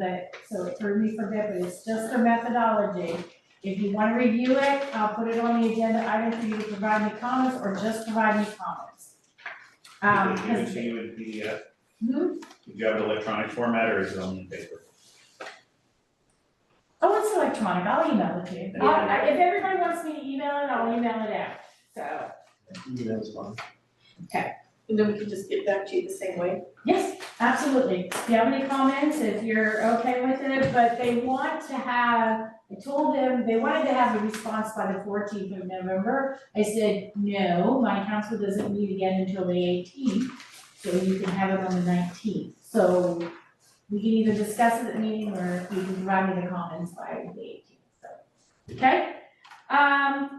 so it threw me for a bit, but it's just their methodology. If you want to review it, I'll put it on the agenda item for you to provide me comments or just provide me comments. Did they give it to you in PDF? Did you have an electronic format or is it only paper? electronic, I'll email it to you. If everybody wants me to email it, I'll email it out, so. Email's fine. And then we can just get back to you the same way. Yes, absolutely. If you have any comments, if you're okay with it, but they want to have, I told them they wanted to have a response by the 14th of November. I said, no, my council doesn't meet again until the 18th, so you can have it on the 19th. So we can either discuss it at the meeting or you can provide me the comments by the 18th, so, okay? I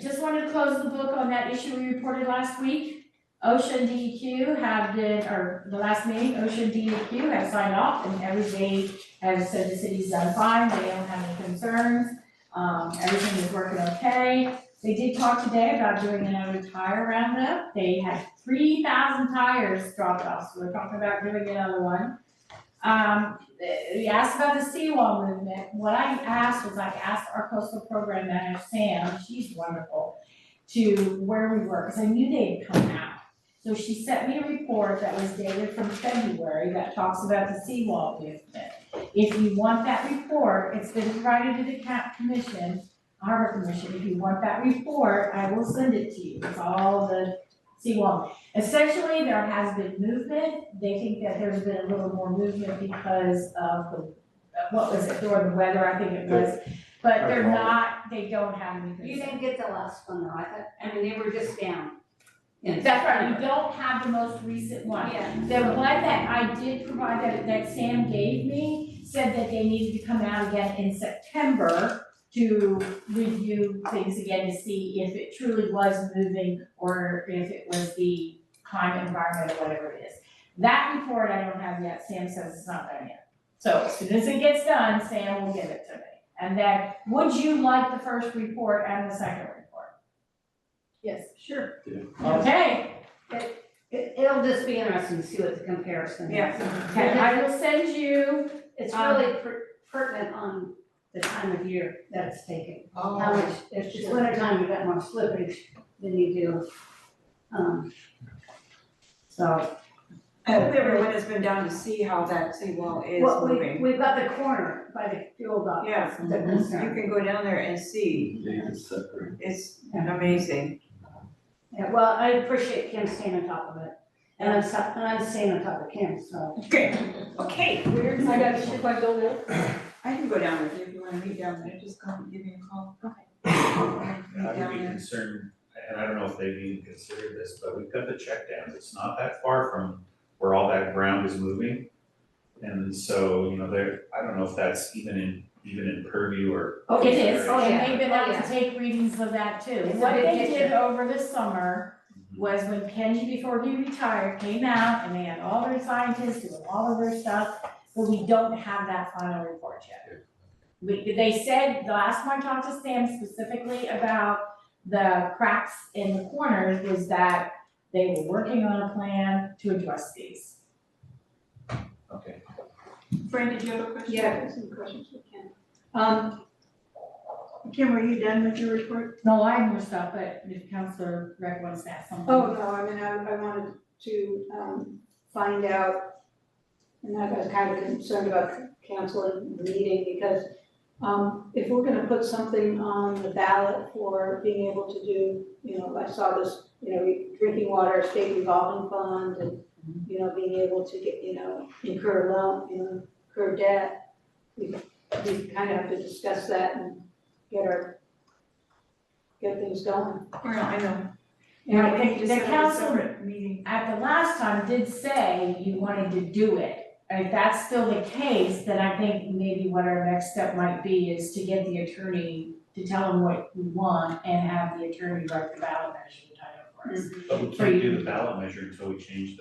just wanted to close the book on that issue we reported last week. OSHA and DEQ have been, or the last meeting, OSHA and DEQ have signed off and everybody has said the city's done fine, they don't have any concerns. Everything is working okay. They did talk today about doing another tire roundup. They had 3,000 tires dropped off, so we're talking about doing another one. We asked about the seawall movement. What I asked was I asked our coastal program manager, Sam, she's wonderful, to where we were, because I knew they had come out. So she sent me a report that was dated from February that talks about the seawall movement. If you want that report, it's been provided to the commission, Harbor Commission. If you want that report, I will send it to you. It's all the seawall. Essentially, there has been movement. They think that there's been a little more movement because of the, what was it, during the weather, I think it was. But they're not, they don't have any. You didn't get the last one though, I mean, they were just down. That's right, you don't have the most recent one. Yeah. The one that I did provide that Sam gave me said that they needed to come out again in September to review things again to see if it truly was moving or if it was the climate environment or whatever it is. That report I don't have yet, Sam says it's not done yet. So as soon as it gets done, Sam will give it to me. And then, would you like the first report and the second report? Yes, sure. Okay. It'll just be interesting to see what the comparison is. Yeah. Okay, I will send you. It's really pertinent on the time of year that it's taken. Oh, How much, if it's winter time, you got more slippage than you do. So. I hope everyone has been down to see how that seawall is Well, moving. we've got the corner by the fuel dock. Yeah, That's the concern. you can go down there and see. It's separate. It's amazing. Yeah, well, I appreciate Kim staying on top of it, and I'm staying on top of Kim, so. Okay, Where's I I got got to to I go there? I can go down with you if you wanna meet down there, just come give me a call. Okay. I would be concerned, and I don't know if they've even considered this, but we've got the check dams, it's not that far from where all that ground is moving. And so, you know, there, I don't know if that's even in purview or. Oh, it is, Oh, yeah. and they've been Oh, out yeah. to take readings of that too. It's a What big they did picture. over the summer was when Kenji, before he retired, came out and they had all their scientists doing all of their stuff, but we don't have that final report yet. They said, the last time I talked to Sam specifically about the cracks in the corners was that they were working on a plan to address these. Okay. Fran, did you have a question? Yeah, I have some questions for Kim. Kim, are you done with your report? No, I have more stuff, but if Councilor Rick wants to ask something. Oh, no, I mean, I wanted to, find out, and I was kind of concerned about canceling the meeting because, if we're gonna put something on the ballot for being able to do, you know, I saw this, you know, drinking water state revolving fund and, you know, being able to get, you know, incur loan, you know, incur debt. We kind of have to discuss that and get things going. Yeah, I know. And Yeah, we need to the set up a council separate meeting. at the last time did say you wanted to do it. And if that's still the case, then I think maybe what our next step might be is to get the attorney to tell him what we want and have the attorney write the ballot measure title for us. But we can't do the ballot measure until we change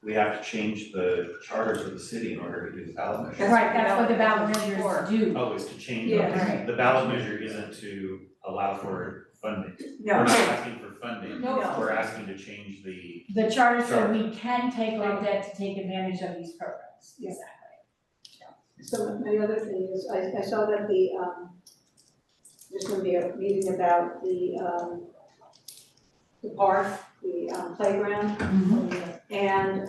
we have to change the charters of the city in order to do the ballot measure. Right, that's what the ballot measures do. Oh, is to change, Yeah. the ballot measure isn't to allow for funding. No. We're not asking for funding, No. we're asking to change the. The charter so we can take on debt to take advantage of these programs. Yeah. Exactly. So my other thing is, I saw that there's gonna be a meeting about the park, the playground. And,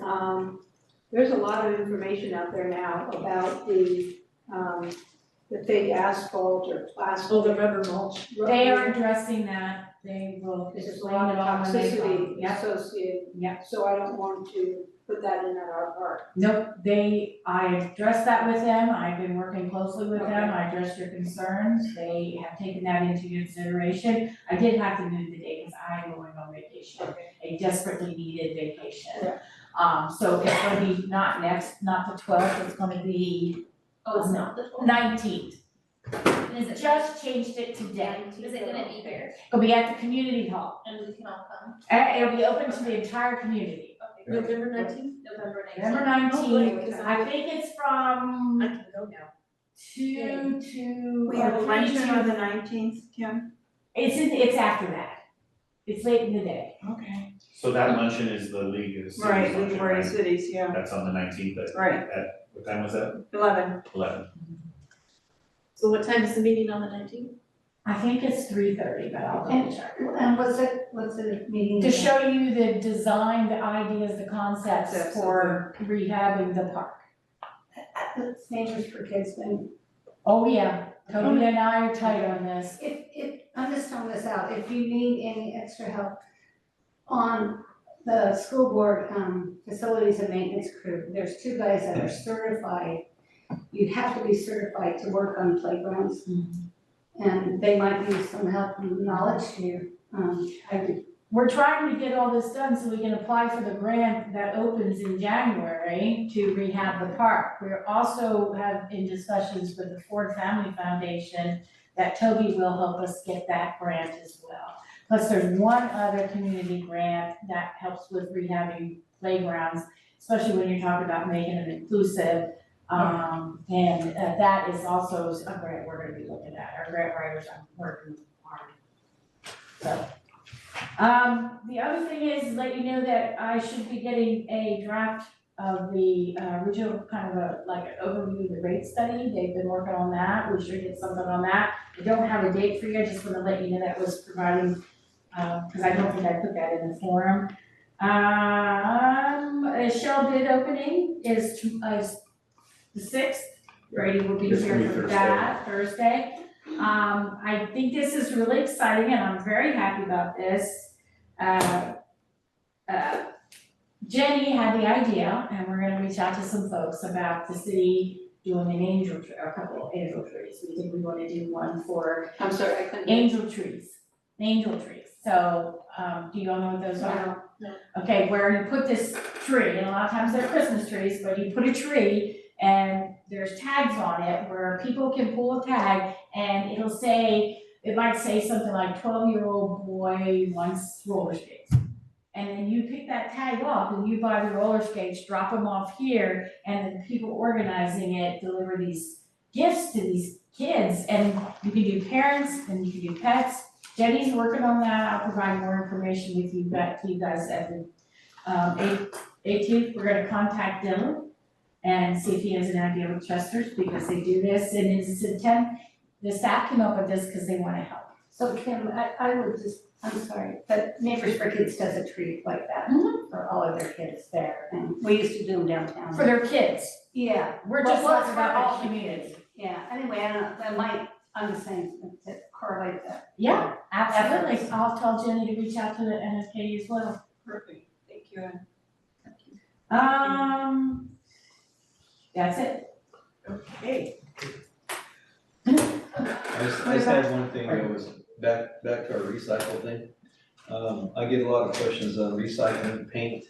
there's a lot of information out there now about the the fake asphalt or plastic. Oh, the rubber mulch. They are addressing that, they will There's a explain lot it of all when they come. toxicity Yep, associated, yep. so I don't want to put that in at our park. Nope, I addressed that with them, I've been working closely with them, I addressed your concerns, they have taken that into consideration. I did have to move the date because I'm going on vacation, a desperately needed vacation. Yeah. So it's gonna be not the 12th, it's gonna be Oh, it's not the 12th? 19th. Is it Just changed it today. Is it gonna be here? It'll be at the community hall. And we can all come? It'll be open to the entire community. Okay. November 19th? November 19th. November Oh, great, 19th, 'cause I think it's from I can go now. 2 to, We have a or 3 luncheon on to, the 19th, Kim? it's after that. It's late in the day. Okay. So that luncheon is the League of Cities Right, League luncheon, of Oregon right? Cities, yeah, That's on the 19th right, at, what time was that? 11. 11. So what time is the meeting on the 19th? I think it's 3:30, but I'll double check. And what's the meeting? To show you the design, the ideas, the concepts Concepts, for rehabbing the park. It's dangerous for kids when, Oh, yeah, Toby and I are tight on this. I'm just throwing this out, if you need any extra help on the school board, facilities and maintenance crew, there's 2 guys that are certified. You have to be certified to work on playgrounds. And they might use some help and knowledge to you. We're trying to get all this done so we can apply for the grant that opens in January to rehab the park. We also have in discussions with the Ford Family Foundation that Toby will help us get that grant as well. Plus, there's one other community grant that helps with rehabbing playgrounds, especially when you're talking about making them inclusive. And that is also a grant we're gonna be looking at. Our grant writers are working hard. So. The other thing is, let you know that I should be getting a draft of the original kind of like an overview of the rate study. They've been working on that. We should get something on that. I don't have a date for you. I just want to let you know that was providing, because I don't think I put that in the forum. A shell bid opening is the 6th. Brady will be It's here gonna be for Thursday. that Thursday. I think this is really exciting and I'm very happy about this. Jenny had the idea and we're gonna reach out to some folks about the city doing a couple of angel trees. We think we wanna do one for I'm sorry, I couldn't. angel trees. So, do you all know what those are? No. Okay, where you put this tree, and a lot of times they're Christmas trees, but you put a tree and there's tags on it where people can pull a tag and it'll say, it might say something like 12-year-old boy wants roller skates. And then you pick that tag up and you buy the roller skates, drop them off here, and then people organizing it deliver these gifts to these kids. And you can do parents and you can do pets. Jenny's working on that. I'll provide more information with you back to you guys at the 18th. We're gonna contact Dylan and see if he has an idea with Chester's because they do this and his intent, the staff came up with this because they wanna help. So Kim, I would just, I'm sorry, but Neighbors for Kids does a treat like that for all of their kids there, and we used to do them downtown. For their kids. Yeah. We're just Well, talking for about all our the community. kids. Yeah, anyway, I don't know, that might, I'm just saying to correlate that. Yeah, absolutely. Efforts. I'll tell Jenny to reach out to the NFK as well. Perfect, thank you. That's it. Okay. I just had one thing that was back to our recycle thing. I get a lot of questions on recycling paint.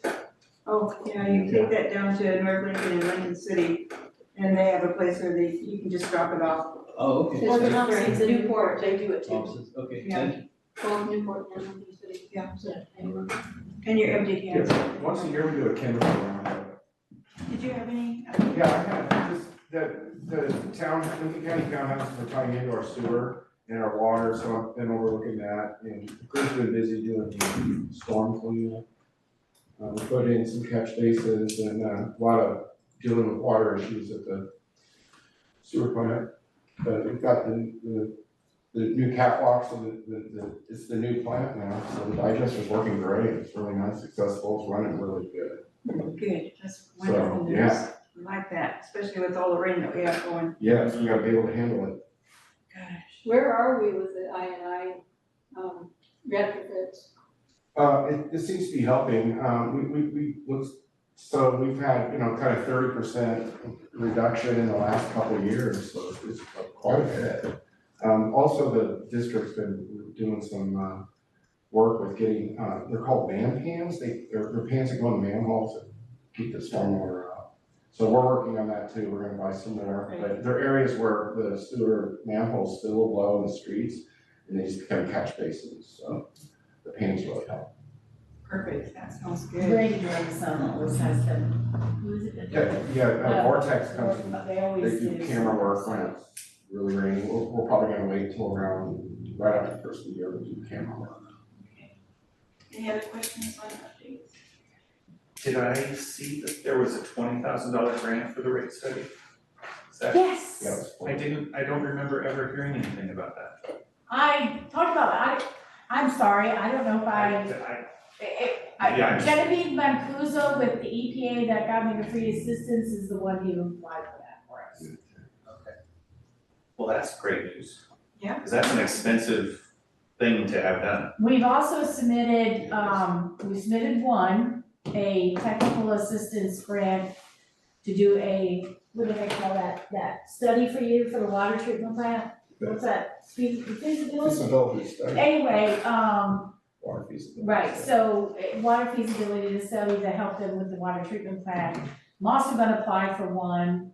Oh, yeah, you take that down to North Lincoln and Lincoln City, and they have a place where you can just drop it off. Oh, okay. Or the Thank you. Thompsons in Newport, they do it too. Thompson's, okay, Yeah. thank you. Both Newport and Lincoln City. Yeah, and your empty cans. Once a year we do a chemical round. Did you have any? Yeah, I had just, the town, Lincoln County townhouses are tying into our sewer and our water, so I've been overlooking that, and the crew's been busy doing the storm cleanup. We put in some catch basins and a lot of dealing with water issues at the sewer plant. But we've got the new catwalks and it's the new plant now, so the digester's working great, it's really nice, successful, it's running really good. Good, that's So, wonderful news. yeah. like that, especially with all the rain that we have going. Yes, we gotta be able to handle it. Gosh. Where are we with the I&I retrofits? It seems to be helping. We looked, so we've had, kind of 30% reduction in the last couple of years, so it's quite a bit. Also, the district's been doing some work with getting, they're called man pans. They're pans that go in the manholes and keep the stormwater out. So we're working on that too. We're gonna buy some more, but there are areas where the sewer manholes still blow in the streets and they just become catch basins, so the pans really help. Perfect, that sounds good. Grady during the summer always has them, who is it? Vortex comes, They always they do camera work when it's really rainy. We're probably gonna wait till around, right after the first of the year to do camera work. Any other questions on updates? Did I see that there was a $20,000 grant for the rate study? Is that? Yes. Yeah, I don't remember ever hearing anything about that. I talked about, I'm sorry, I don't know if Genevieve Mancuso with the EPA that got me the free assistance is the one who applied for that for us. Okay. Well, that's great news. Yeah. Because that's an expensive thing to have done. We've also submitted, a technical assistance grant to do a, what do they call that study for you for the water treatment plant? What's that, feasibility? Feasibility study. Anyway, Water feasibility. right, so water feasibility study to help them with the water treatment plant. I'm also gonna apply for one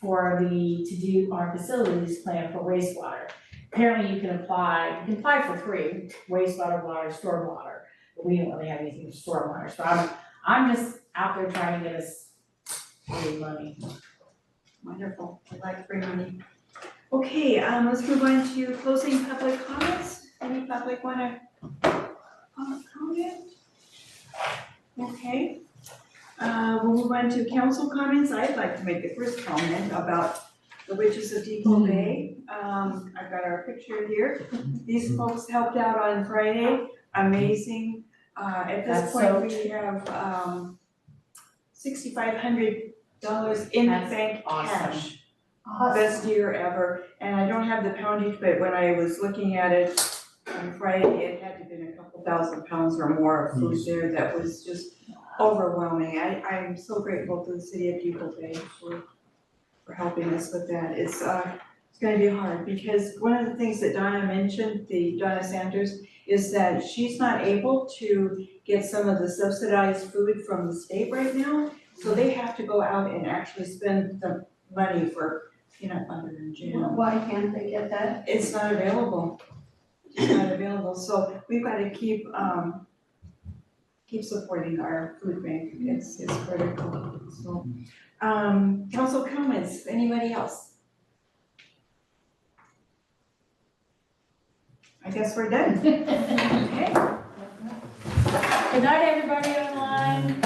to do our facilities plan for wastewater. Apparently you can apply for free, wastewater, water, stormwater, but we don't really have anything for stormwater, so I'm just out there trying to get us free money. Wonderful, I like free money. Okay, let's move on to closing public comments. Any public wanna comment? Okay. We'll move on to council comments. I'd like to make the first comment about the Witches of Depoe Bay. I've got our picture here. These folks helped out on Friday, amazing. At this point, we have $6,500 in the bank cash. Best year ever, and I don't have the poundage, but when I was looking at it on Friday, it had to have been a couple thousand pounds or more of food there. That was just overwhelming. I'm so grateful to the city of Depoe Bay for helping us with that. It's gonna be hard, because one of the things that Donna mentioned, Donna Sanders, is that she's not able to get some of the subsidized food from the state right now, so they have to go out and actually spend the money for peanut butter and jam. Why can't they get that? It's not available. It's not available, so we've got to keep supporting our food bank. It's critical, so. Council comments, anybody else? I guess we're done. Okay. Good night, everybody online. I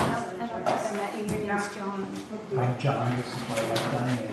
met you, your name's John. I'm John, this is my wife Diane.